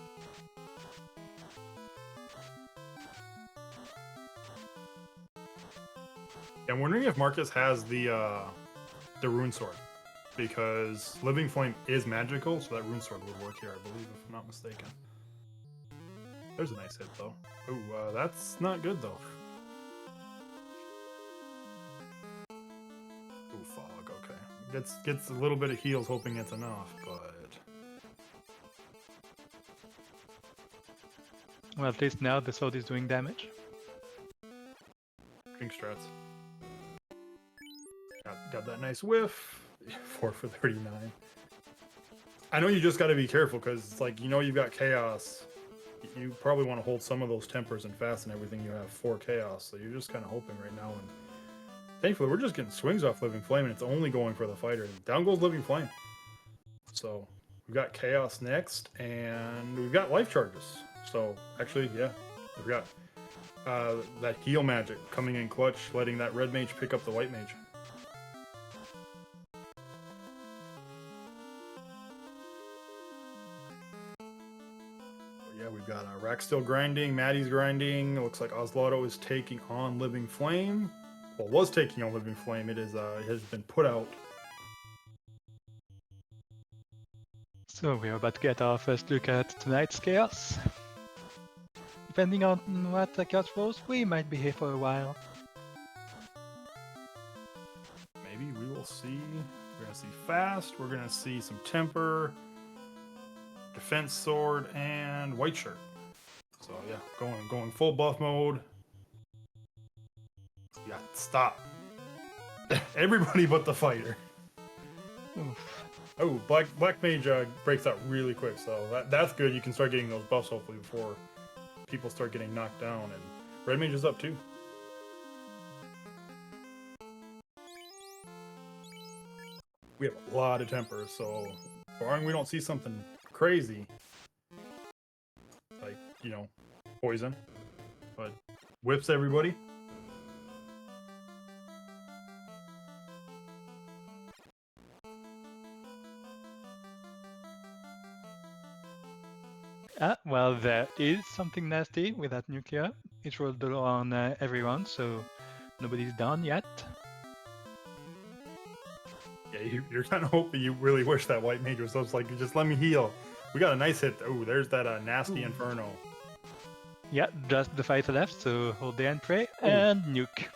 S1: I'm wondering if Marcus has the rune sword, because Living Flame is magical, so that rune sword would work here, I believe, if I'm not mistaken. There's a nice hit though. Ooh, that's not good though. Ooh, fog. Okay, gets a little bit of heals, hoping it's enough, but
S2: Well, at least now the sword is doing damage.
S1: drink strats. Got that nice whiff. 4 for 39. I know you just got to be careful because it's like, you know, you've got chaos. You probably want to hold some of those tempers and fast and everything. You have 4 chaos, so you're just kind of hoping right now. And thankfully, we're just getting swings off Living Flame, and it's only going for the fighter. Down goes Living Flame. So we've got chaos next, and we've got life charges. So actually, yeah, we've got that heal magic coming in clutch, letting that red mage pick up the white mage. Yeah, we've got Rack still grinding, Maddie's grinding. It looks like Oslaughter is taking on Living Flame. Well, was taking on Living Flame. It has been put out.
S2: So we're about to get our first look at tonight's chaos. Depending on what the chaos rolls, we might be here for a while.
S1: Maybe we will see. We're gonna see fast. We're gonna see some temper. Defense sword and white shirt. So yeah, going full buff mode. Yeah, stop. Everybody but the fighter.
S2: Oof.
S1: Oh, black mage breaks out really quick, so that's good. You can start getting those buffs hopefully before people start getting knocked down. And red mage is up too. We have a lot of tempers, so barring we don't see something crazy, like, you know, poison, but whips everybody.
S2: Well, there is something nasty with that nuclear. It rolled on everyone, so nobody's done yet.
S1: Yeah, you're kind of hoping, you really wish that white mage was like, just let me heal. We got a nice hit. Oh, there's that nasty Inferno.
S2: Yeah, just the fighter left, so hold the end prey and nuke.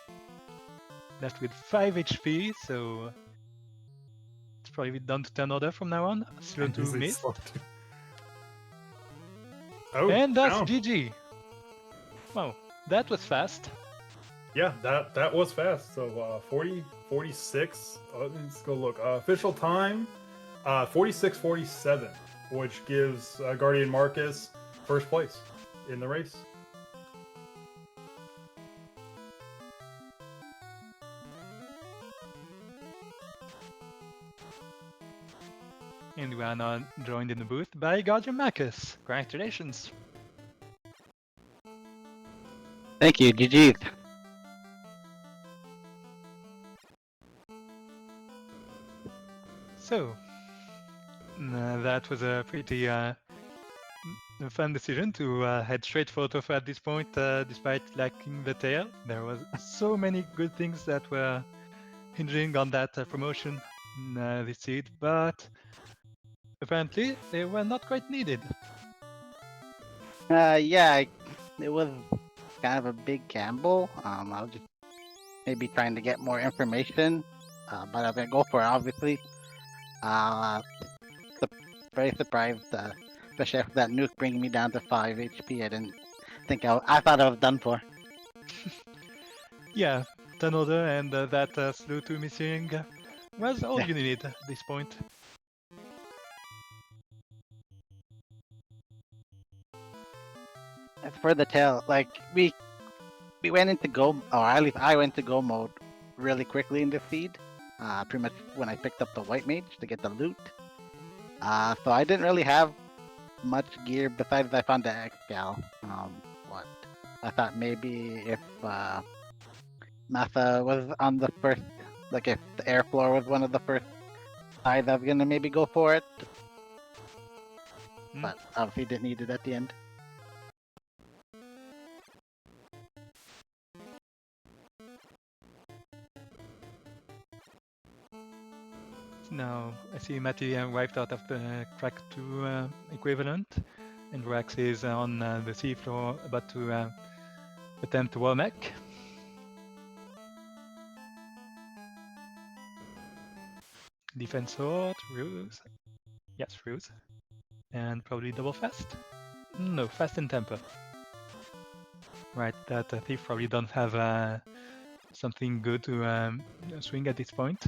S2: Left with 5 HP, so it's probably down to turn order from now on. Slow to miss.
S1: Oh,
S2: and that's
S1: down.
S2: GG. Wow, that was fast.
S1: Yeah, that was fast. So 46. Let's go look. Official time, 46:47, which gives Guardian Marcus first place in the race.
S2: And we are now joined in the booth by Guardian Marcus. Congratulations.
S3: Thank you, GG.
S2: So, that was a pretty fun decision to head straight for Tofu at this point, despite lacking the tail. There was so many good things that were hinging on that promotion this seed, but apparently they were not quite needed.
S3: Yeah, it was kind of a big gamble. I was just maybe trying to get more information, but I'm gonna go for it, obviously. Su- Very surprised, especially after that nuke bringing me down to 5 HP. I didn't think I thought I was done for.
S2: Yeah, turnover and that slow 2 missing was all
S3: Yeah.
S2: you needed at this point.
S3: As for the tail, like we went into go, or at least I went to go mode really quickly in this seed. Pretty much when I picked up the white mage to get the loot. So I didn't really have much gear besides I found the X-Gal. What? I thought maybe if Massa was on the first, like if the air floor was one of the first sides, I was gonna maybe go for it.
S2: Hmm.
S3: But obviously didn't need it at the end.
S2: Now I see Matty wiped out of the crack 2 equivalent, and Rax is on the sea floor about to attempt to wall mech. Defense sword, ruse. Yes, ruse. And probably double fast? No, fast and temper. Right, that thief probably don't have something good to swing at this point.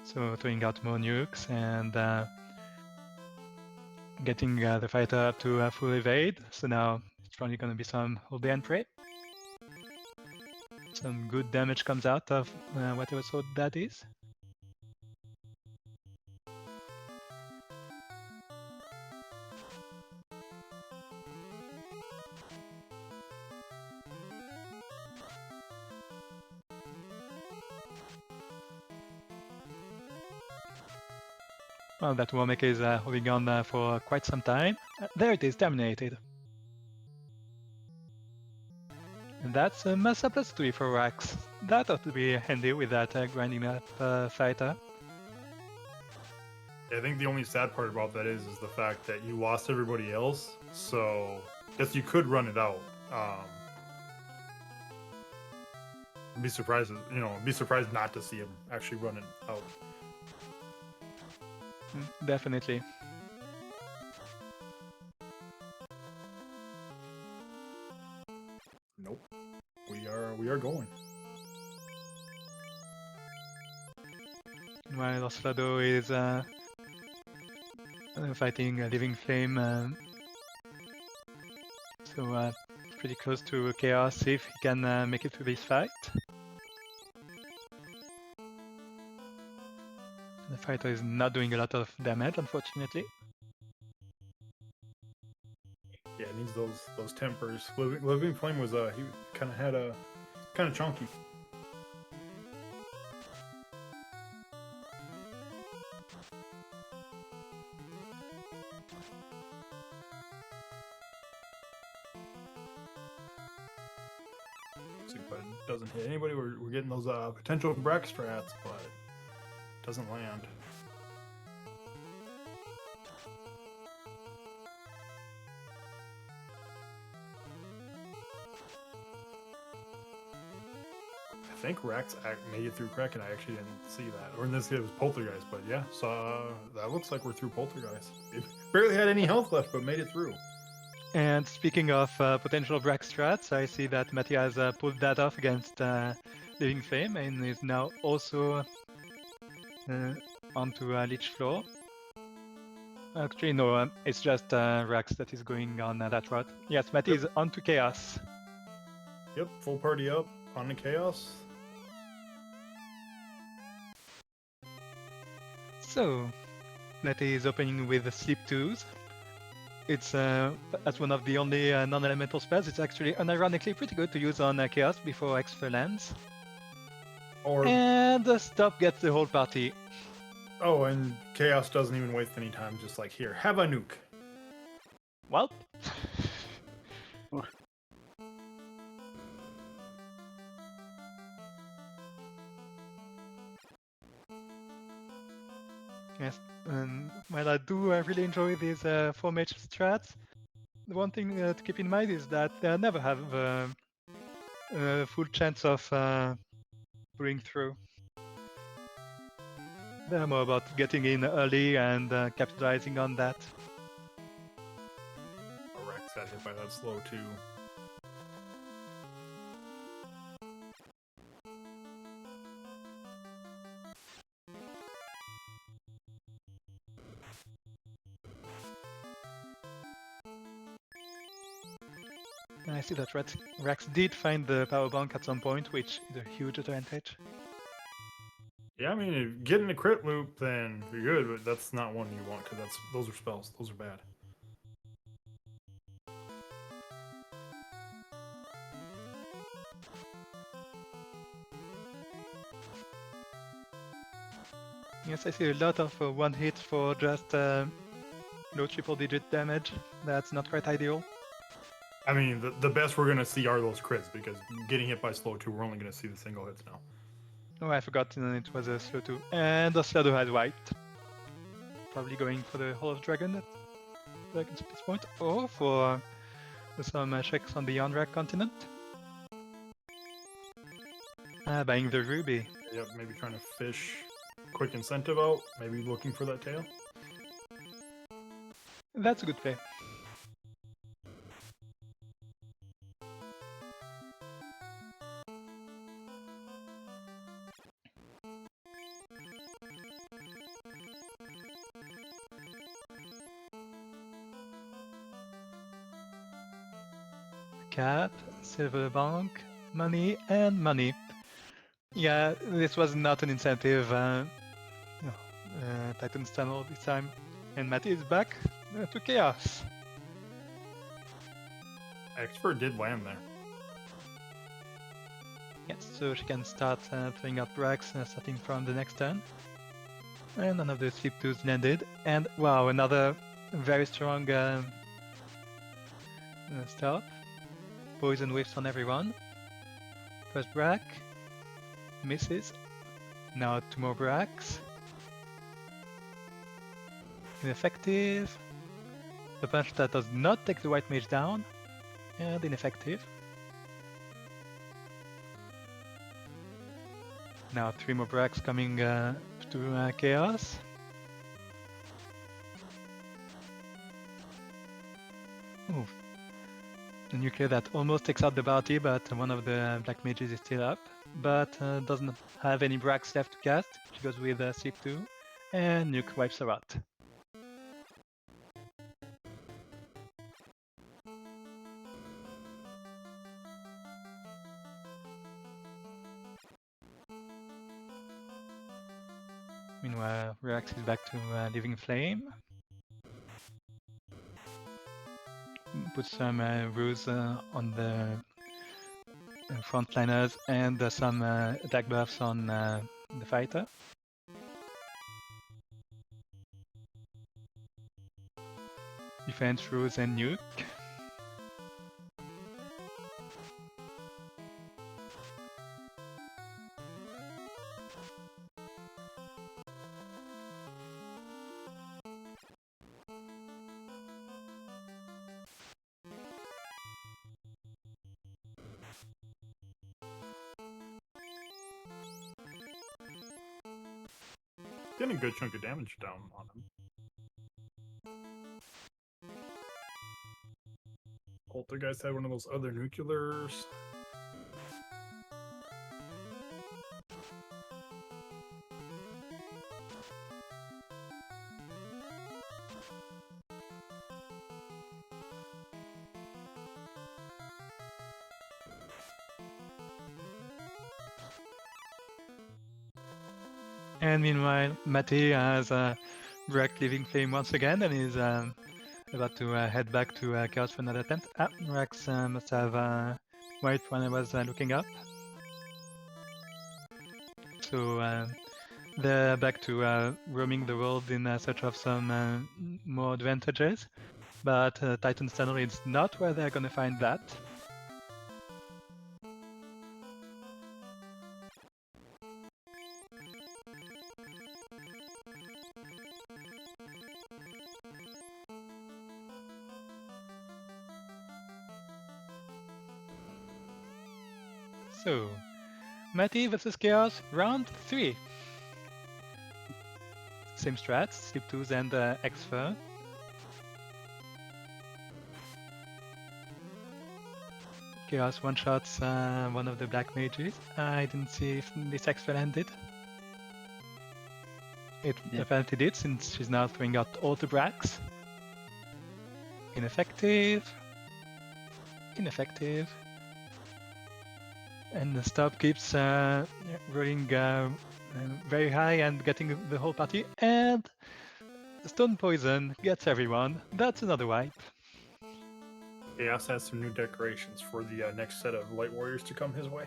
S2: So throwing out more nukes and getting the fighter up to full evade. So now it's probably going to be some hold the end pray. Some good damage comes out of whatever sword that is. Well, that Warmech is holding on for quite some time. There it is, terminated. And that's a Massa +3 for Rax. That ought to be handy with that grinding up fighter.
S1: I think the only sad part about that is the fact that you lost everybody else. So, guess you could run it out. Be surprised, be surprised not to see him actually run it out.
S2: Definitely.
S1: Nope. We are going.
S2: While Osvaldo is fighting a living flame, so pretty close to chaos if he can make it through this fight. The fighter is not doing a lot of damage, unfortunately.
S1: Yeah, it needs those tempers. Living Flame was he kind of had a kind of chunky. See, but it doesn't hit anybody. We're getting those potential Breck strats, but it doesn't land. I think Rex made it through Kraken. I actually didn't see that. Or in this case, it was Poltergeist. But yeah, so that looks like we're through Poltergeist. It barely had any health left, but made it through.
S2: And speaking of potential Brack strats, I see that Matty has pulled that off against Living Flame and is now also onto Lich Floor. Actually, no, it's just Rax that is going on that route. Yes, Matty
S1: Yep.
S2: is onto Chaos.
S1: Yep, full party up on the Chaos.
S2: So, Matty is opening with the Sleep 2s. it's as one of the only non-elemental spells, it's actually unironically pretty good to use on Chaos before Exfer lands.
S1: Or
S2: And the stop gets the whole party.
S1: oh, and Chaos doesn't even waste any time. Just like, here, have a nuke.
S2: Well, yes. While I do really enjoy these 4 mage strats, the one thing to keep in mind is that they never have a full chance of pulling through. They're more about getting in early and capitalizing on that.
S1: Oh, Rex got hit by that slow too.
S2: I see that Rex did find the power bank at some point, which is a huge advantage.
S1: Yeah, I mean, if you get in a crit loop, then you're good, but that's not one you want because those are spells. Those are bad.
S2: Yes, I see a lot of one hit for just low triple-digit damage. That's not quite ideal.
S1: I mean, the best we're gonna see are those crits because getting hit by slow 2, we're only gonna see the single hits now.
S2: Oh, I forgot it was a slow 2. And the Shadow has wiped. Probably going for the Hall of Dragon at this point, or for some checks on the Yonrak continent. Buying the Ruby.
S1: Yep, maybe trying to fish quick incentive out. Maybe looking for that tail.
S2: That's a good play. Cap, silver bank, money, and money. Yeah, this was not an incentive. Titan's Tunnel this time. And Matty is back to Chaos.
S1: Expert did land there.
S2: Yes, so she can start throwing out Brax starting from the next turn. And none of the sleep 2s landed. And wow, another very strong stop. Poison whiffs on everyone. First Brack. Misses. Now 2 more Bracks. Ineffective. A punch that does not take the white mage down. And ineffective. Now 3 more Bracks coming to Chaos. Ooh. A nuclear that almost takes out the party, but one of the black mages is still up. But doesn't have any Bracks left to cast. She goes with Sleep 2. And Nuke wipes her out. Meanwhile, Reax is back to Living Flame. Put some rules on the frontliners and some attack buffs on the fighter. Defense, rules, and nuke.
S1: Getting a good chunk of damage down on him. Poltergeist had one of those other nuclears.
S2: And meanwhile, Matty has wrecked Living Flame once again and is About to head back to Chaos for another attempt. Ah, Rex must have wiped when I was looking up. So they're back to roaming the world in search of some more advantages. But Titan's Tunnel is not where they're gonna find that. So, Matty versus Chaos, round 3. Same strats, Sleep 2s and X-Fur. Chaos one-shots one of the black mages. I didn't see if this X-Fur landed. It apparently did, since she's now throwing out all the Brax. Ineffective. Ineffective. And the stop keeps rolling very high and getting the whole party. And Stone Poison gets everyone. That's another wipe.
S1: Chaos has some new decorations for the next set of Light Warriors to come his way.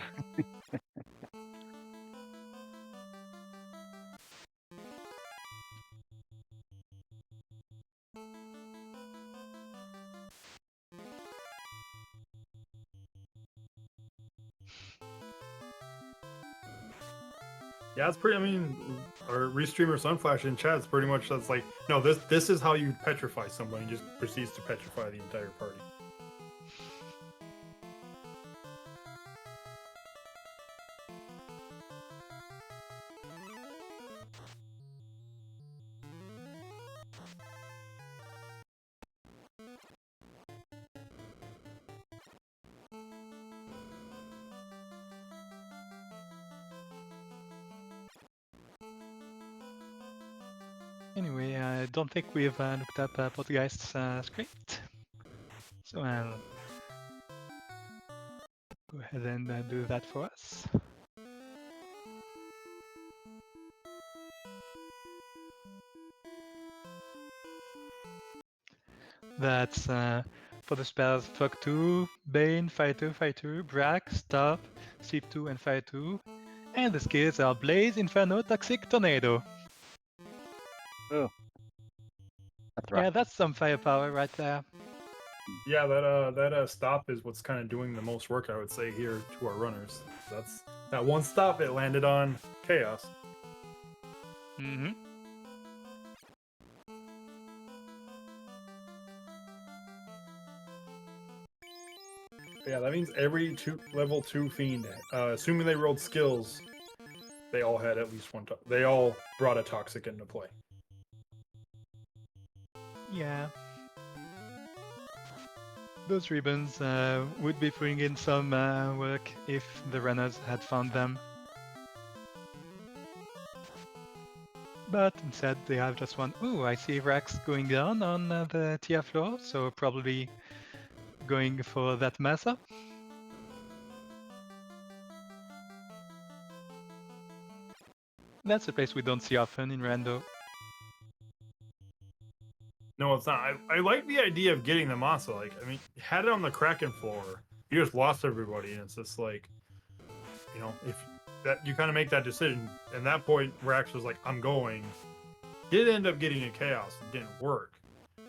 S1: Yeah, it's pretty. I mean, our restreamer Sunflash in chat is pretty much that's like, no, this is how you petrify somebody. And just proceeds to petrify the entire party.
S2: Anyway, I don't think we've looked up Poltergeist's script. So I'll go ahead and do that for us. That's for the spells Fog 2, Bane, Fire 2, Fire 2, Brack, Stop, Sleep 2, and Fire 2. And the skills are Blaze, Inferno, Toxic, Tornado.
S3: Oh. That's rough.
S2: Yeah, that's some firepower right there.
S1: Yeah, that stop is what's kind of doing the most work, I would say, here to our runners. That's that one stop. It landed on Chaos.
S2: Mm-hmm.
S1: Yeah, that means every level 2 fiend, assuming they rolled skills, they all had at least one. They all brought a toxic into play.
S2: Yeah. Those ribbons would be putting in some work if the runners had found them. But instead they have just one. Ooh, I see Rax going down on the tier floor, so probably going for that massa. That's a place we don't see often in Rando.
S1: No, it's not. I like the idea of getting the massa. Like, I mean, you had it on the Kraken floor. You just lost everybody, and it's just like, you know, if that you kind of make that decision. At that point, Rax was like, "I'm going." Did end up getting a Chaos. It didn't work.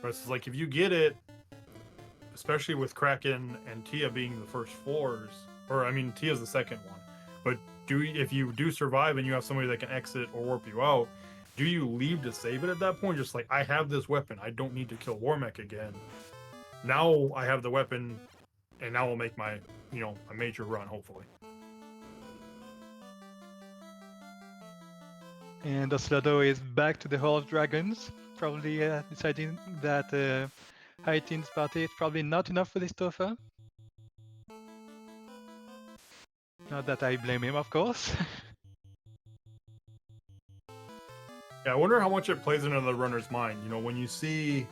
S1: But it's like if you get it, especially with Kraken and Tia being the first floors, or I mean, Tia's the second one. But if you do survive and you have somebody that can exit or warp you out, do you leave to save it at that point? Just like, I have this weapon. I don't need to kill Warmech again. Now I have the weapon, and now I'll make my, you know, a major run, hopefully.
S2: And Ocelado is back to the Hall of Dragons, probably deciding that High Teens party is probably not enough for this Topher. Not that I blame him, of course.
S1: Yeah, I wonder how much it plays into the runner's mind. You know, when you see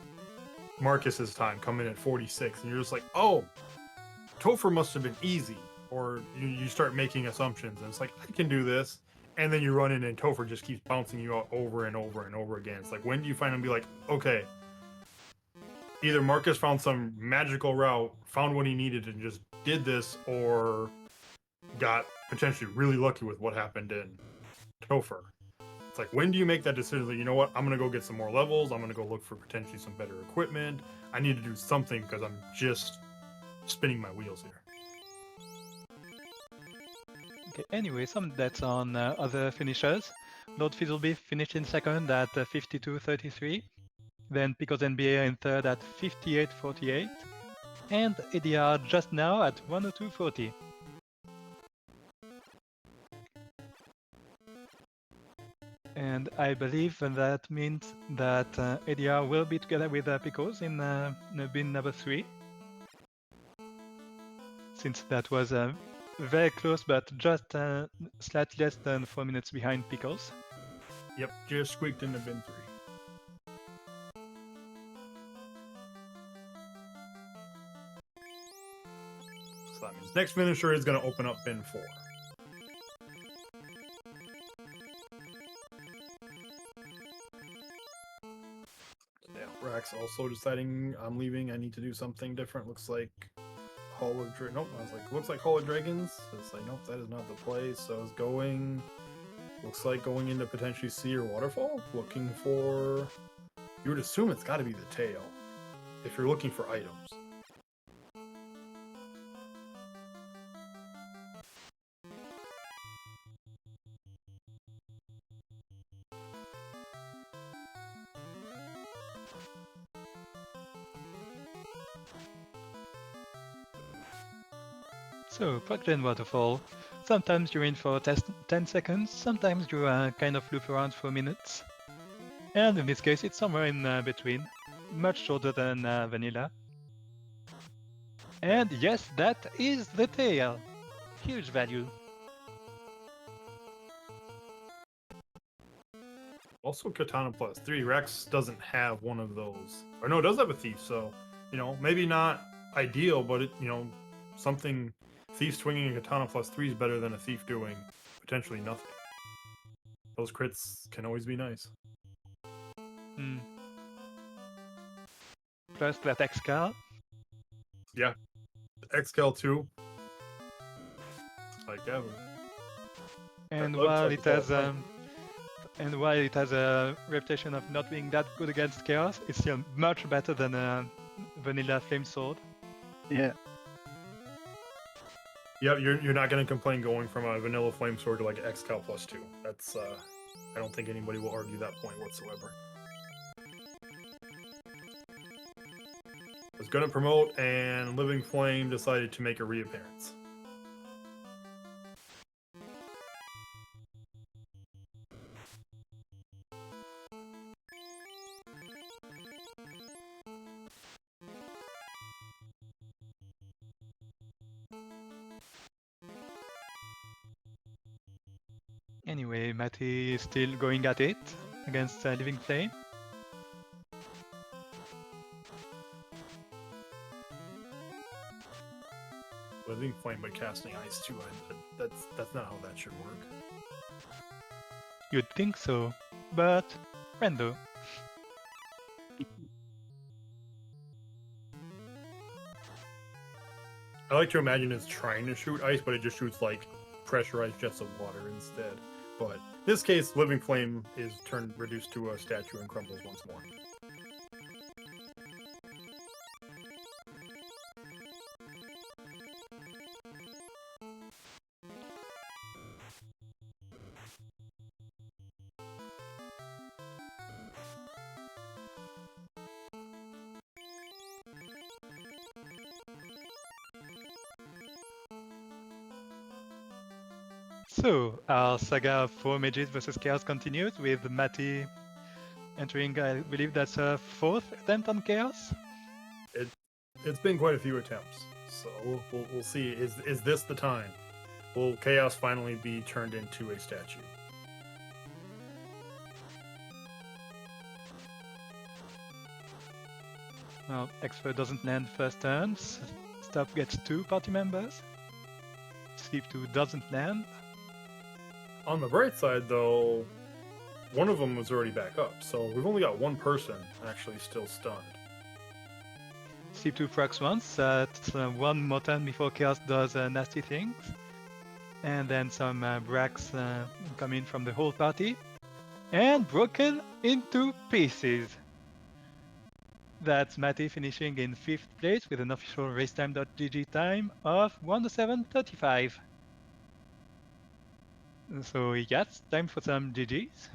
S1: Marcus's time come in at 46, and you're just like, oh, Topher must have been easy. Or you start making assumptions, and it's like, I can do this. And then you run in, and Topher just keeps bouncing you out over and over and over again. It's like, when do you finally be like, okay, either Marcus found some magical route, found what he needed, and just did this, or got potentially really lucky with what happened in Topher. It's like, when do you make that decision? Like, you know what? I'm gonna go get some more levels. I'm gonna go look for potentially some better equipment. I need to do something because I'm just spinning my wheels here.
S2: Okay, anyway, some bets on other finishers. Lord Fizzleby finished in second at 52.33. Then Pickles NBA in third at 58.48. And ADR just now at 102.40. And I believe that means that ADR will be together with Pickles in bin number 3. Since that was very close, but just slightly less than 4 minutes behind Pickles.
S1: Yep, just squeaked into bin 3. So that means next finisher is going to open up bin 4. Yeah, Rax also deciding I'm leaving. I need to do something different. Looks like Hall of Nope, I was like, looks like Hall of Dragons. It's like, nope, that is not the place. So I was going. Looks like going into potentially Sea or Waterfall. Looking for. You would assume it's got to be the tail. If you're looking for items.
S2: So, Proggen Waterfall. Sometimes you're in for 10 seconds, sometimes you kind of loop around for minutes. And in this case, it's somewhere in between. Much shorter than Vanilla. And yes, that is the tail. Huge value.
S1: Also, Katana plus 3. Rex doesn't have one of those. Or no, it does have a thief, so, you know, maybe not ideal, but it, you know, something. Thief swinging a Katana plus 3 is better than a thief doing potentially nothing. Those crits can always be nice.
S2: Plus that X-Cal.
S1: Yeah. X-Cal 2. Like ever.
S2: And while it has a reputation of not being that good against Chaos, it's still much better than a Vanilla Flame Sword.
S3: Yeah.
S1: Yep, you're not going to complain going from a Vanilla Flame Sword to like an X-Cal plus 2. That's, I don't think anybody will argue that point whatsoever. Was going to promote, and Living Flame decided to make a reappearance.
S2: Anyway, Matty is still going at it against Living Flame.
S1: Living Flame by casting Ice too. That's not how that should work.
S2: You'd think so, but Rando.
S1: I like to imagine it's trying to shoot ice, but it just shoots like pressurized jets of water instead. But in this case, Living Flame is reduced to a statue and crumbles once more.
S2: So, our saga of 4 mages versus Chaos continues with Matty entering, I believe that's her 4th attempt on Chaos?
S1: It's been quite a few attempts, so we'll see. Is this the time? Will Chaos finally be turned into a statue?
S2: Well, Expert doesn't land first turn, Stop gets 2 party members, Sleep 2 doesn't land.
S1: On the bright side, though, one of them was already back up, so we've only got one person actually still stunned.
S2: C2 procs once. It's one more turn before Chaos does nasty things. And then some Brax come in from the whole party. And broken into pieces. That's Matty finishing in 5th place with an official racetime.gg time of 1:07:35. So yes, time for some GGs.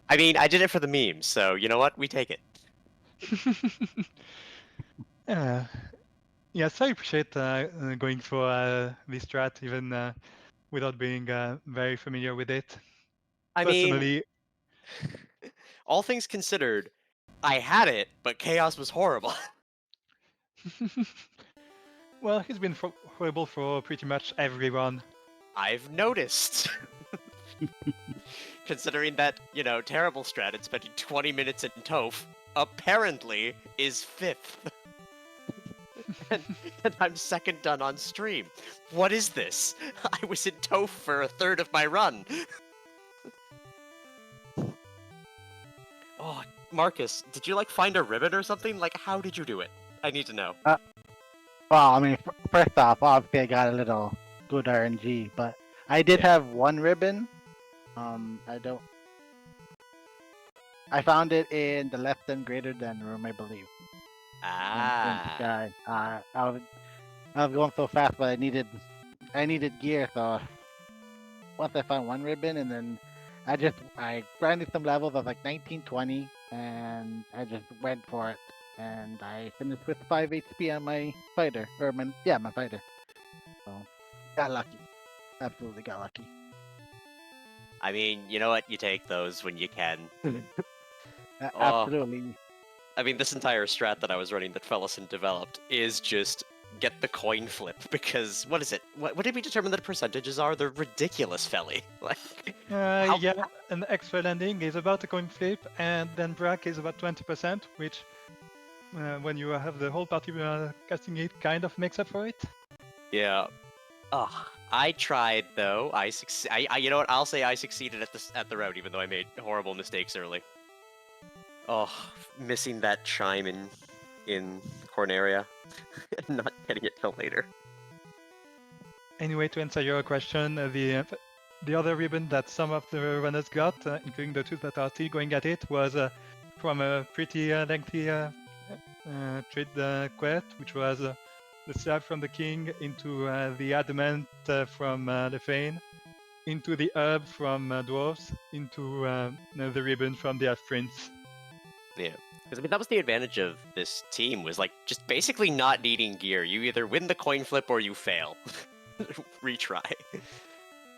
S4: I mean, I did it for the memes, so you know what? We take it.
S2: Yes, I appreciate going for this strat even without being very familiar with it.
S4: I mean,
S2: Personally,
S4: all things considered, I had it, but chaos was horrible.
S2: well, he's been horrible for pretty much everyone.
S4: I've noticed. Considering that, you know, terrible strat and spending 20 minutes in Toph apparently is 5th. and I'm second done on stream. What is this? I was in Toph for a third of my run. Oh, Marcus, did you like find a ribbon or something? Like, how did you do it? I need to know.
S3: Well, I mean, first off, obviously I got a little good RNG, but I did have one ribbon. I found it in the less than greater than room, I believe.
S4: Ah.
S3: I was going so fast, but I needed gear, so once I found one ribbon, and then I grinded some levels of like 19, 20, and I just went for it, and I finished with 5 HP on my fighter, my fighter. So got lucky, absolutely got lucky.
S4: I mean, you know what? You take those when you can.
S3: Absolutely.
S4: I mean, this entire strat that I was running that Fellison developed is just get the coin flip, because, what is it? What did we determine the percentages are? They're ridiculous, Felly. Like,
S2: Yeah, an extra landing is about a coin flip, and then Brack is about 20%, which, when you have the whole party casting it, kind of makes up for it.
S4: yeah. I tried though. I you know what? I'll say I succeeded at the route, even though I made horrible mistakes early. Oh, missing that chime in Corneria, and not getting it till later.
S2: Anyway, to answer your question, the other ribbon that some of the runners got, including the two that are still going at it, was from a pretty lengthy trade quest, which was the slab from the king into the adamant from the Fane, into the herb from dwarves, into the ribbon from the half prince.
S4: Yeah, because I mean that was the advantage of this team, was like just basically not needing gear. You either win the coin flip or you fail. Retry.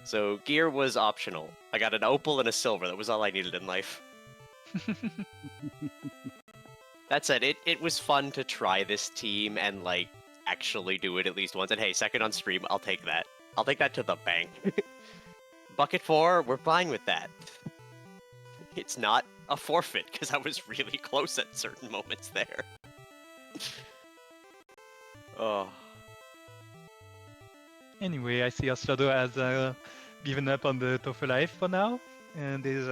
S4: So gear was optional. I got an opal and a silver. That was all I needed in life. That said, it was fun to try this team and like actually do it at least once. And hey, second on stream, I'll take that. I'll take that to the bank. Bucket 4, we're fine with that. It's not a forfeit, because I was really close at certain moments there. Oh.
S2: Anyway, I see Oslodo has given up on the TOEFL Life for now, and is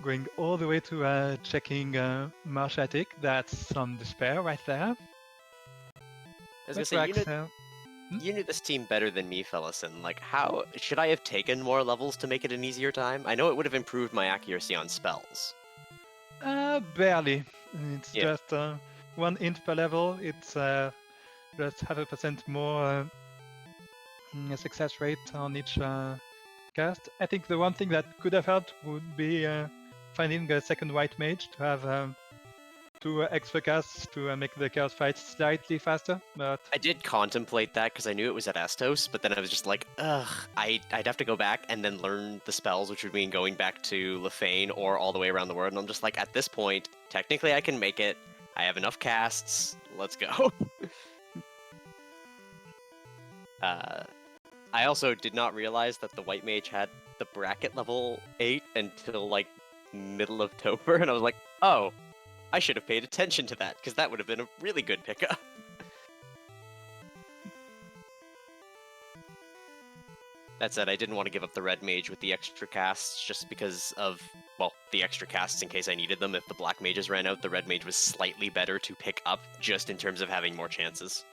S2: going all the way to checking Marsh Attic. That's some despair right there.
S4: I was gonna say, you knew this team better than me, Fellison. Like, how should I have taken more levels to make it an easier time? I know it would have improved my accuracy on spells.
S2: Barely. It's just 1 int per level. It's just 0.5% more success rate on each cast. I think the one thing that could have helped would be finding a second white mage to have 2 extra casts to make the chaos fight slightly faster, but...
S4: I did contemplate that because I knew it was at Estos, but then I was just like, ugh, I'd have to go back and then learn the spells, which would mean going back to Lefane or all the way around the world, and I'm just like, at this point, technically I can make it. I have enough casts, let's go. I also did not realize that the white mage had the bracket level 8 until like middle of October, and I was like, oh, I should have paid attention to that, because that would have been a really good pickup. That said, I didn't want to give up the red mage with the extra casts just because of, well, the extra casts in case I needed them. If the black mages ran out, the red mage was slightly better to pick up just in terms of having more chances.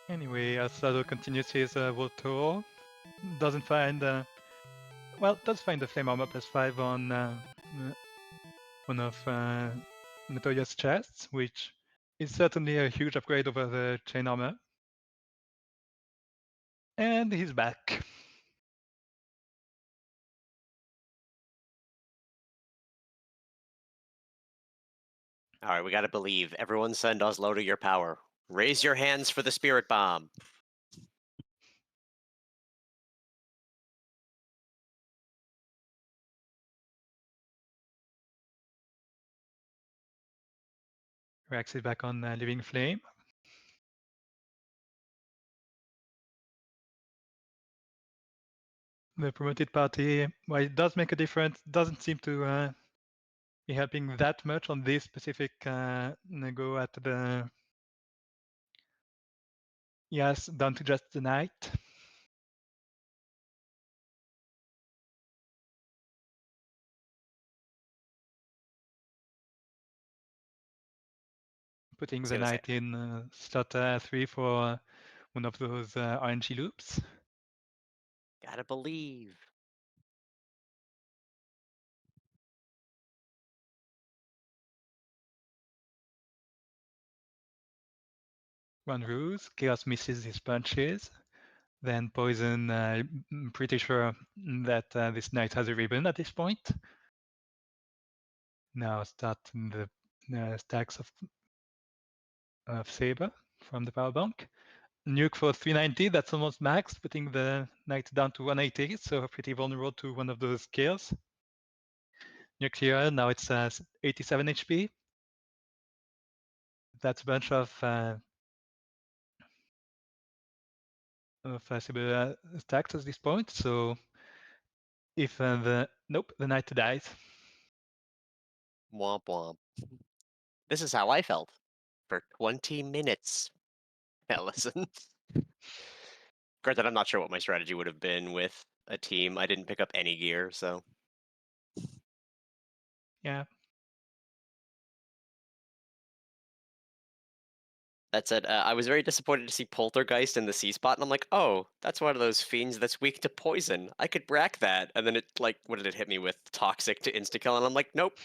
S2: Anyway, Asado continues his world tour. Doesn't find, does find the flame armor +5 on one of Notorious chests, which is certainly a huge upgrade over the chain armor. And he's back.
S4: All right, we gotta believe. Everyone send Oslo to your power. Raise your hands for the spirit bomb.
S2: Rex is back on Living Flame. The promoted party, well, it does make a difference. Doesn't seem to be helping that much on this specific go at the... Yes, down to just the knight. Putting the
S4: gonna say.
S2: knight in slot 3 for one of those RNG loops.
S4: Gotta believe.
S2: One ruse, Chaos misses his punches. Then Poison, I'm pretty sure that this knight has a ribbon at this point. Now start the stacks of Saber from the power bank. Nuke for 390, that's almost max, putting the knight down to 180, so pretty vulnerable to one of those kills. Nuclear, now it's 87 HP. That's a bunch of Saber stacks at this point, so if the knight dies.
S4: Womp womp. This is how I felt for 20 minutes, Ellison. Granted, I'm not sure what my strategy would have been with a team. I didn't pick up any gear, so.
S2: Yeah.
S4: That said, I was very disappointed to see Poltergeist in the C spot, and I'm like, oh, that's one of those fiends that's weak to poison. I could brack that, and then it like, what did it hit me with? Toxic to insta kill, and I'm like, nope,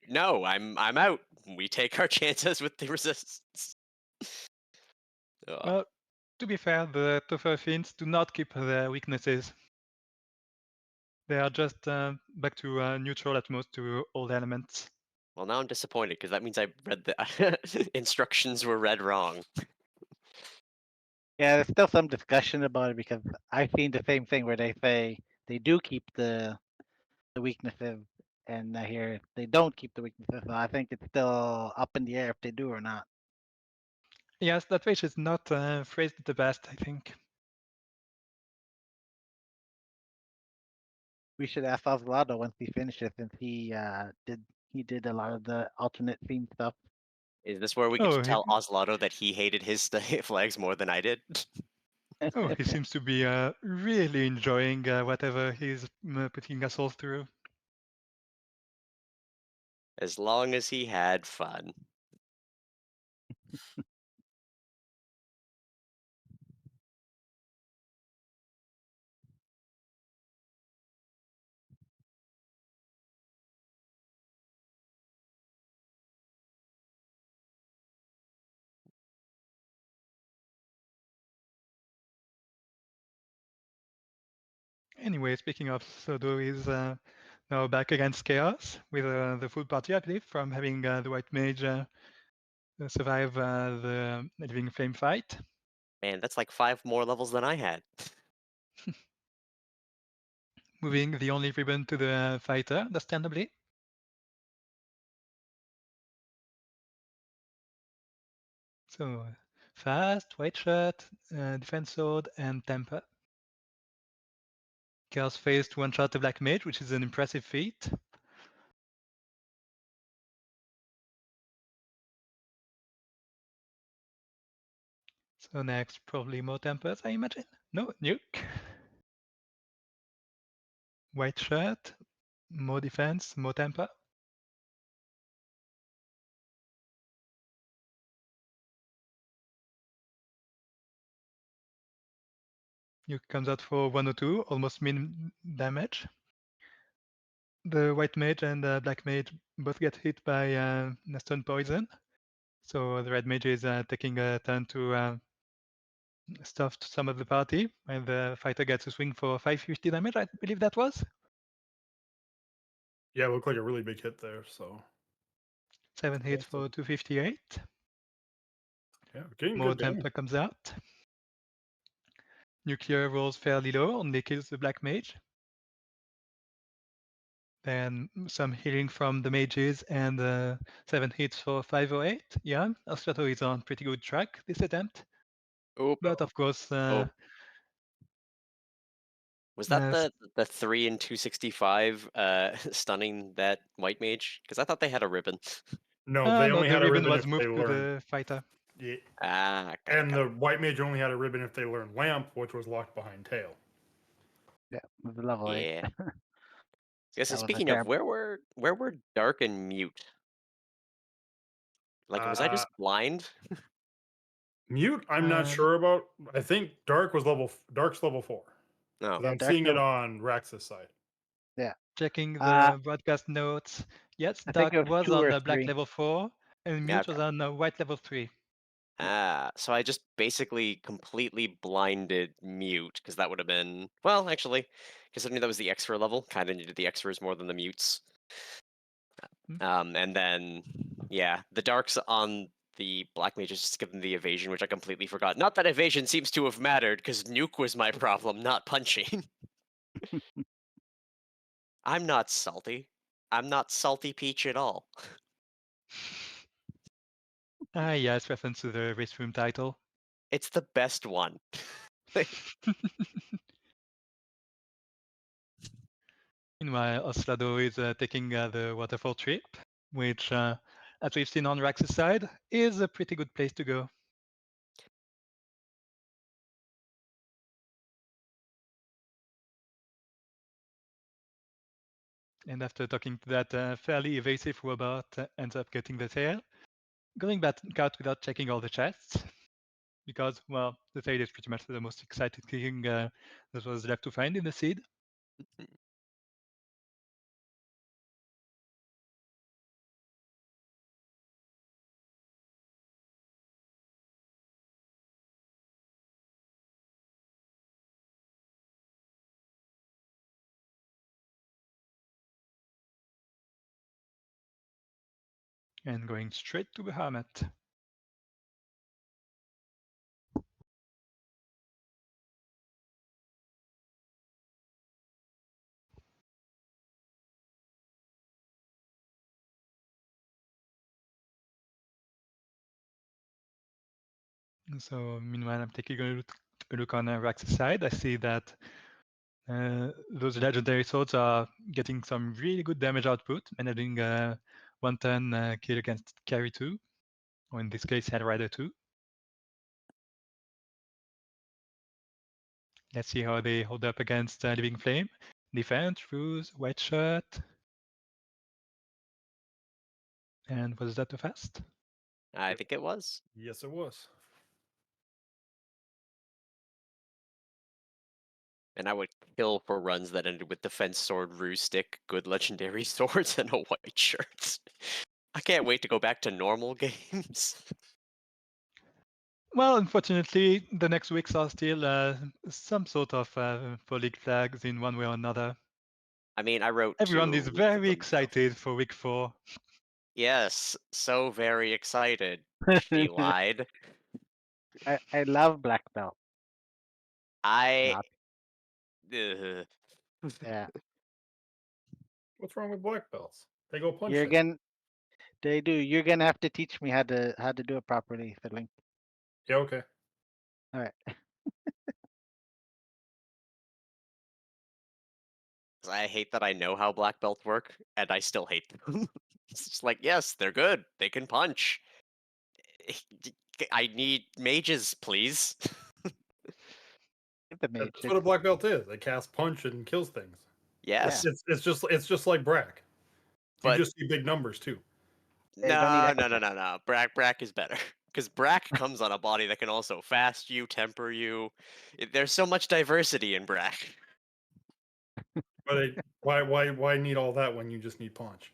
S4: no, I'm out. We take our chances with the resistance. Ugh.
S2: Well, to be fair, the tougher fiends do not keep their weaknesses. They are just back to neutral at most to all elements.
S4: Well, now I'm disappointed because that means I read the instructions were read wrong.
S3: Yeah, there's still some discussion about it because I've seen the same thing where they say they do keep the weaknesses, and I hear they don't keep the weaknesses. So I think it's still up in the air if they do or not.
S2: Yes, that page is not phrased the best, I think.
S3: We should ask Osvaldo once he finishes, since he did a lot of the alternate theme stuff.
S4: Is this where we get
S2: Oh,
S4: to tell Oslato that he hated his flags more than I did?
S2: Oh, he seems to be really enjoying whatever he's putting us all through.
S4: As long as he had fun.
S2: Anyway, speaking of, Sodo is now back against Chaos with the full party, I believe, from having the White Mage survive the Living Flame fight.
S4: Man, that's like 5 more levels than I had.
S2: Moving the only ribbon to the fighter, understandably. So fast, white shirt, defense sword, and temper. Chaos faced one shot the Black Mage, which is an impressive feat. So next, probably more tempers, I imagine. No, nuke. White shirt, more defense, more temper. Nuke comes out for 102, almost min damage. The white mage and the black mage both get hit by stun poison. So the red mage is taking a turn to stuff some of the party, and the fighter gets a swing for 550 damage, I believe that was.
S1: Yeah, it looked like a really big hit there. So
S2: 7 hits for 258.
S1: yeah, getting
S2: More
S1: good damage.
S2: temper comes out. Nuclear rolls fairly low, only kills the black mage. Then some healing from the mages and 7 hits for 508. Yeah, Ostrato is on pretty good track this attempt.
S4: Oop.
S2: But of course,
S4: Oh. Was that
S2: uh,
S4: the 3 and 265 stunning that white mage? Because I thought they had a ribbon.
S1: No, they
S2: no,
S1: only
S2: the
S1: had a
S2: ribbon
S1: ribbon
S2: was
S1: if they
S2: moved to
S1: learned.
S2: the fighter.
S1: Yeah.
S4: Ah,
S1: And the white mage only had a ribbon if they learned lamp, which was locked behind tail.
S3: Yeah, it was level 8.
S4: yeah. Guess
S3: That was a
S4: speaking of,
S3: terrible.
S4: where were dark and mute? Like, was I just blind?
S1: Mute, I'm not sure about. I think Dark's level 4.
S4: No.
S3: Yeah,
S1: I'm
S3: Dark
S1: seeing it
S3: level-
S1: on Rax's side.
S2: Checking the
S3: Uh,
S2: broadcast notes. Yes,
S3: I think
S2: Dark
S3: it was
S2: was
S3: 2
S2: on
S3: or
S2: the black
S3: 3.
S2: level 4, and
S4: Yeah,
S2: Mute was on white level 3.
S4: so I just basically completely blinded mute because that would have been, well, actually, considering that was the extra level, kind of needed the extras more than the mutes. And then, yeah, the darks on the black mages just give them the evasion, which I completely forgot. Not that evasion seems to have mattered, because nuke was my problem, not punching. I'm not salty. I'm not salty peach at all.
S2: Yes, reference to the race room title.
S4: It's the best one.
S2: Meanwhile, Oslado is taking the waterfall trip, which, as we've seen on Rax's side, is a pretty good place to go. And after talking to that fairly evasive robot, ends up getting the tail. Going back out without checking all the chests, because, well, the tail is pretty much the most exciting thing that was left to find in the seed. And going straight to Bahamut. So meanwhile, I'm taking a look on Rax's side. I see that those legendary swords are getting some really good damage output, managing 110 kill against carry 2, or in this case, Hell Rider 2. Let's see how they hold up against Living Flame. Defense, Ruse, White Shirt. And was that too fast?
S4: I think it was.
S1: Yes, it was.
S4: And I would kill for runs that ended with defense sword, ruse stick, good legendary swords, and a white shirt. I can't wait to go back to normal games.
S2: Well, unfortunately, the next weeks are still some sort of for League flags in one way or another.
S4: I mean, I wrote
S2: Everyone
S4: 2
S2: is
S4: weeks of
S2: very
S4: them now.
S2: excited for week 4.
S4: Yes, so very excited. She lied.
S3: I love black belt.
S4: I.
S3: Not.
S4: Ugh.
S3: Yeah,
S1: What's wrong with black belts? They go punch
S3: you're
S1: it.
S3: gonna. They do. You're gonna have to teach me how to do it properly, Fiddling.
S1: Yeah, okay.
S3: All right.
S4: I hate that I know how black belts work, and I still hate them. It's just like, yes, they're good. They can punch. I need mages, please.
S3: Give the mage.
S1: That's what a black belt is. It casts punch and kills things.
S4: Yes,
S1: It's just like Brack. You
S4: but
S1: just see big numbers too.
S3: They don't need
S4: no. Brack is better because Brack comes on a body that can also fast you, temper you. There's so much diversity in Brack.
S1: But why need all that when you just need punch?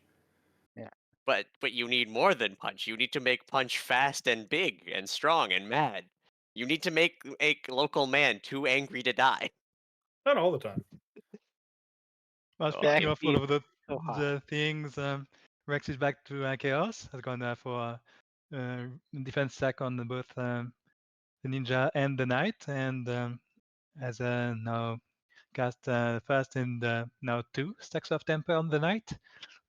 S4: But you need more than punch. You need to make punch fast and big and strong and mad. You need to make a local man too angry to die.
S1: Not all the time.
S2: Well,
S4: Oh,
S2: speaking
S4: I-
S2: of all of
S3: so hot.
S2: the things, Rex is back to Chaos. Has gone for defense stack on both the ninja and the knight, and has now cast fast and now 2 stacks of temper on the knight.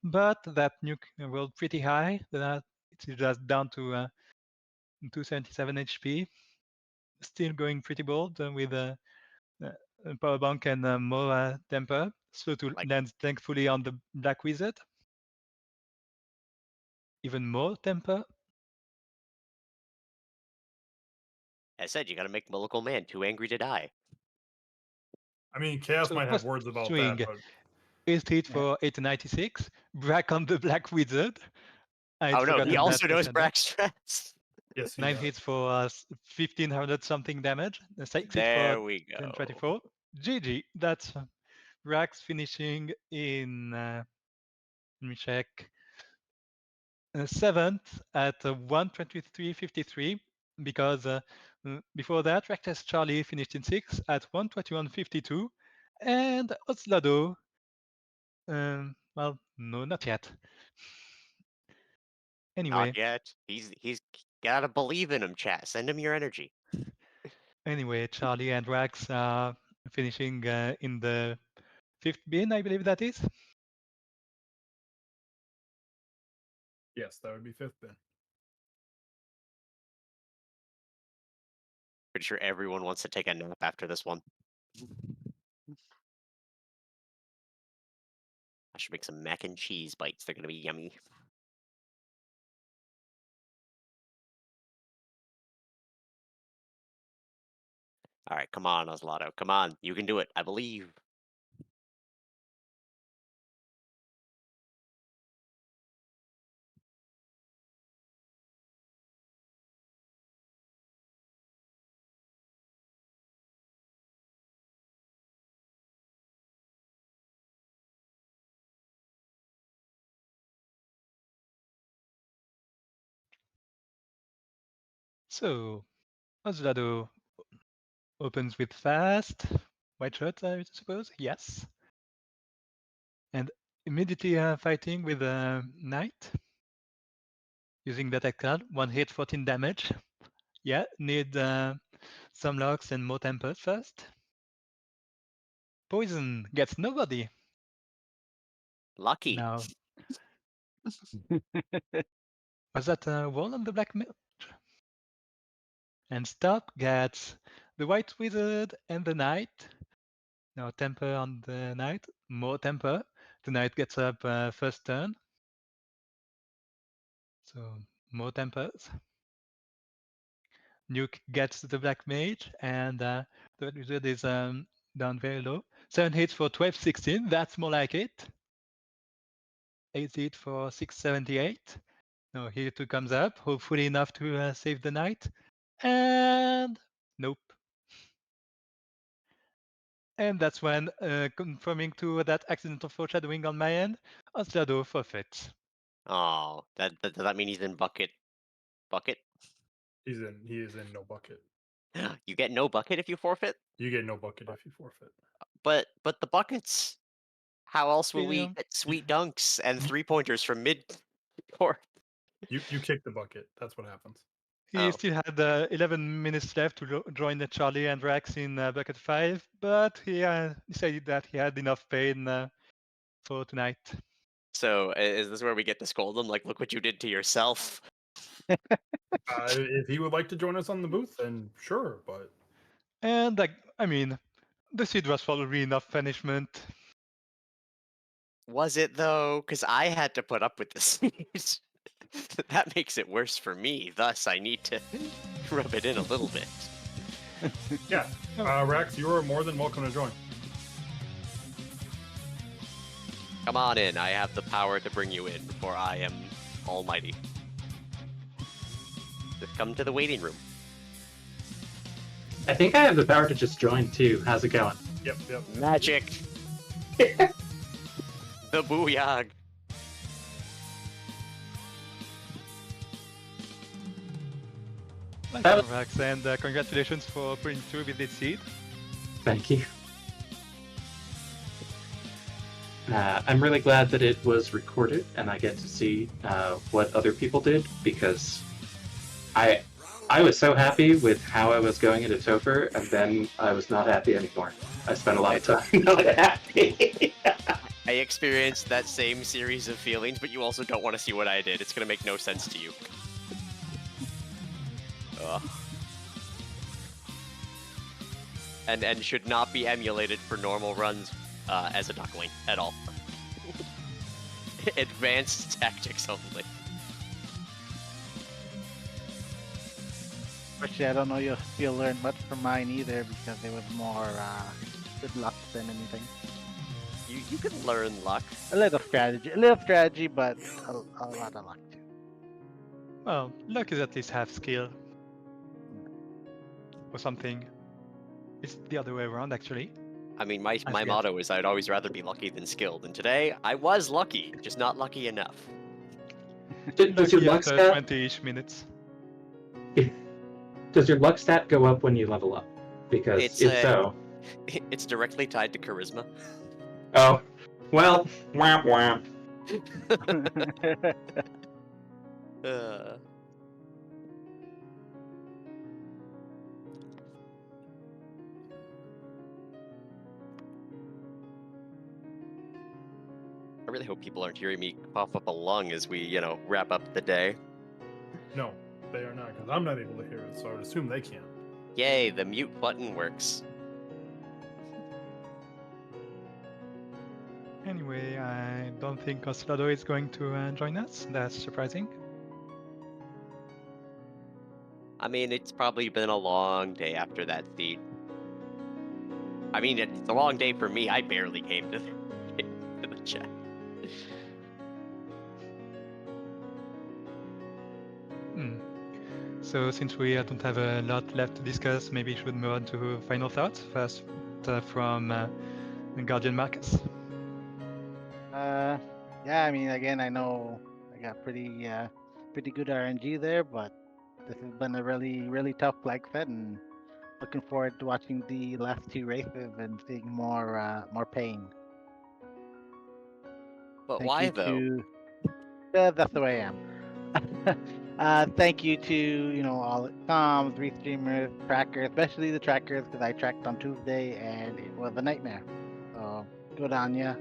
S2: But that nuke rolled pretty high. It's just down to 277 HP. Still going pretty bold with power bank and more temper. So to
S4: Like-
S2: land thankfully on the black wizard. Even more temper.
S4: I said you gotta make the local man too angry to die.
S1: I mean, Chaos
S2: So
S1: might have
S2: first
S1: words about
S2: swing.
S1: that, but
S2: Is hit
S3: Yeah.
S2: for 896. Brack on the black wizard. I
S4: Oh no,
S2: forgot
S4: he
S2: that
S4: also knows
S2: said that.
S4: Brack's strats.
S1: yes, he
S2: 9
S1: does.
S2: hits for 1500 something damage. 6 hits for
S4: There we go.
S2: 1024. GG. That's Brax finishing in. Let me check. 7th at 123.53 because before that, Reckless Charlie finished in 6th at 121.52, and Oslado, well, no, not yet. Anyway,
S4: Not yet. He's gotta believe in him, chat. Send him your energy.
S2: Charlie and Rax are finishing in the 5th bin, I believe that is.
S1: Yes, that would be 5th bin.
S4: Pretty sure everyone wants to take a nap after this one. I should make some mac and cheese bites. They're gonna be yummy. All right, come on, Oslato. Come on, you can do it. I believe.
S2: So, Oslado opens with fast. White shirt, I suppose? Yes. And immediately fighting with a knight. Using the attack card, 1 hit, 14 damage. Yeah, need some locks and more tempers first. Poison gets nobody.
S4: Lucky.
S2: Now, was that a wall on the black mage? And stop gets the white wizard and the knight. Now temper on the knight, more temper. The knight gets up first turn. So more tempers. Nuke gets the black mage, and the white wizard is down very low. 7 hits for 1216, that's more like it. 8 hit for 678. Now here 2 comes up, hopefully enough to save the knight. And nope. And that's when, confirming to that accidental foreshadowing on my end, Oslado forfeits.
S4: Oh, does that mean he's in bucket? Bucket?
S1: He is in no bucket.
S4: You get no bucket if you forfeit.
S1: You get no bucket if you forfeit.
S4: But the buckets. How else will we
S2: Yeah.
S4: get sweet dunks and 3-pointers from mid court?
S1: You kick the bucket. That's what happens.
S2: He
S4: Oh.
S2: still had 11 minutes left to join the Charlie and Rax in bucket 5, but he decided that he had enough pain for tonight.
S4: So is this where we get to scold him? Like, look what you did to yourself.
S1: If he would like to join us on the booth, then sure. But
S2: And I mean, the seed was probably enough punishment.
S4: Was it though? Because I had to put up with this. That makes it worse for me. Thus, I need to rub it in a little bit.
S1: Yeah, Rex, you are more than welcome to join.
S4: Come on in. I have the power to bring you in, for I am almighty. Just come to the waiting room.
S5: I think I have the power to just join too. How's it going?
S1: Yep.
S4: Magic. The booyah.
S2: Welcome, Rax, and congratulations for putting through with this seed.
S5: Thank you. I'm really glad that it was recorded and I get to see what other people did, because I was so happy with how I was going into Topher, and then I was not happy anymore. I spent a lot of time not happy.
S4: I experienced that same series of feelings, but you also don't want to see what I did. It's gonna make no sense to you. Ugh. And should not be emulated for normal runs as a duckling at all. Advanced tactics only.
S3: Actually, I don't know if you'll learn much from mine either, because it was more good luck than anything.
S4: You can learn luck.
S3: A little strategy, but a lot of luck too.
S2: Well, luck is at least half skill. Or something. It's the other way around, actually.
S4: I mean, my
S2: forget.
S4: motto is I'd always rather be lucky than skilled, and today I was lucky, just not lucky enough.
S5: Does your
S2: Lucky
S5: luck
S2: after
S5: stat?
S2: 20-ish minutes.
S5: Does your luck stat go up when you level up? Because
S4: It's,
S5: if so,
S4: It's directly tied to charisma.
S5: oh, well, wham wham.
S4: I really hope people aren't hearing me cough up a lung as we, wrap up the day.
S1: No, they are not, because I'm not able to hear it, so I would assume they can.
S4: Yay, the mute button works.
S2: Anyway, I don't think Ocelado is going to join us. That's surprising.
S4: I mean, it's probably been a long day after that feed. I mean, it's a long day for me. I barely came to the chat.
S2: So since we don't have a lot left to discuss, maybe we should move on to final thoughts. First from Guardian Marcus.
S3: Yeah, I mean, again, I know I got pretty good RNG there, but this has been a really tough flag set, and looking forward to watching the last two races and seeing more pain.
S4: But
S3: Thank
S4: why
S3: you
S4: though?
S3: that's the way I am. Thank you to all the comms, restreamers, trackers, especially the trackers, because I tracked on Tuesday and it was a nightmare. So good on ya.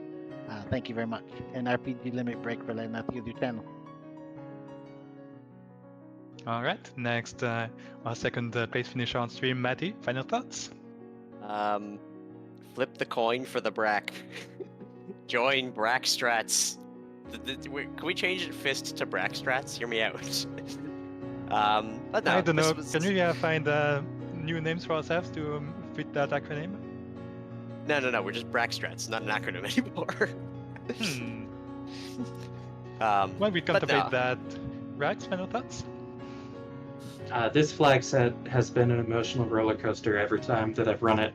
S3: Thank you very much. And RPG Limit Break for letting us use your channel.
S2: All right. Next, our second place finisher on stream, Matty. Final thoughts?
S4: Flip the coin for the Brack. Join Brack Strats. Can we change it fist to Brack Strats? Hear me out. But no,
S2: I don't know.
S4: was...
S2: Can we find new names for ourselves to fit that acronym?
S4: No. We're just Brack Strats, not an acronym anymore.
S2: Well, we contemplate
S4: no.
S2: that. Rax, final thoughts?
S5: This flag set has been an emotional roller coaster every time that I've run it,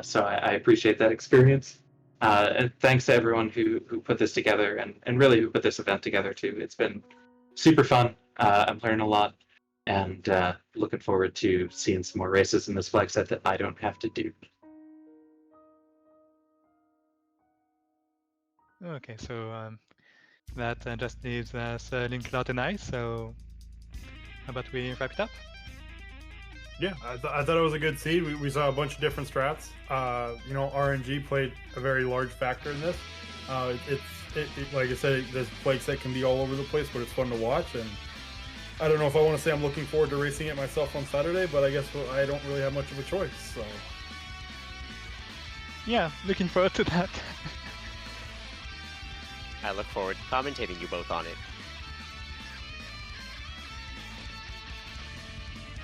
S5: so I appreciate that experience. And thanks to everyone who put this together, and really who put this event together too. It's been super fun. I'm learning a lot, and looking forward to seeing some more races in this flag set that I don't have to do.
S2: Okay, so that just leaves us Linklaut and I, so how about we wrap it up?
S1: Yeah, I thought it was a good seed. We saw a bunch of different strats. RNG played a very large factor in this. It's like I said, this flag set can be all over the place, but it's fun to watch. And I don't know if I want to say I'm looking forward to racing it myself on Saturday, but I guess I don't really have much of a choice. So
S2: Yeah, looking forward to that.
S4: I look forward to commentating you both on it.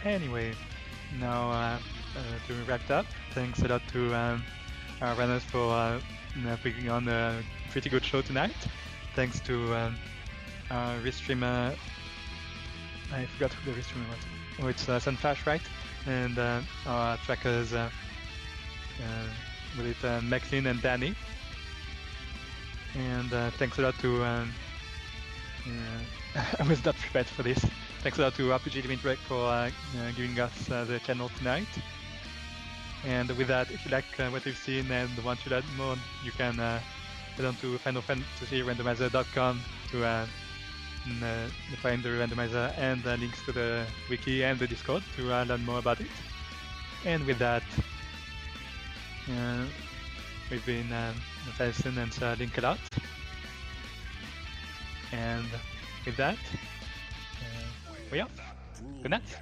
S2: Anyway, now to wrap up, thanks a lot to our runners for putting on a pretty good show tonight. Thanks to our restreamer. I forgot who the restreamer was. Oh, it's Sunflash, right? And our trackers, with it, Maclean and Danny. And thanks a lot to. I was not prepared for this. Thanks a lot to RPG Limit Break for giving us the channel tonight. And with that, if you like what you've seen and want to learn more, you can head on to FinalFantasyRandomizer.com to find the randomizer and links to the wiki and the Discord to learn more about it. And with that, we've been Tyson and Sir Link a lot. And with that, we are. Good night.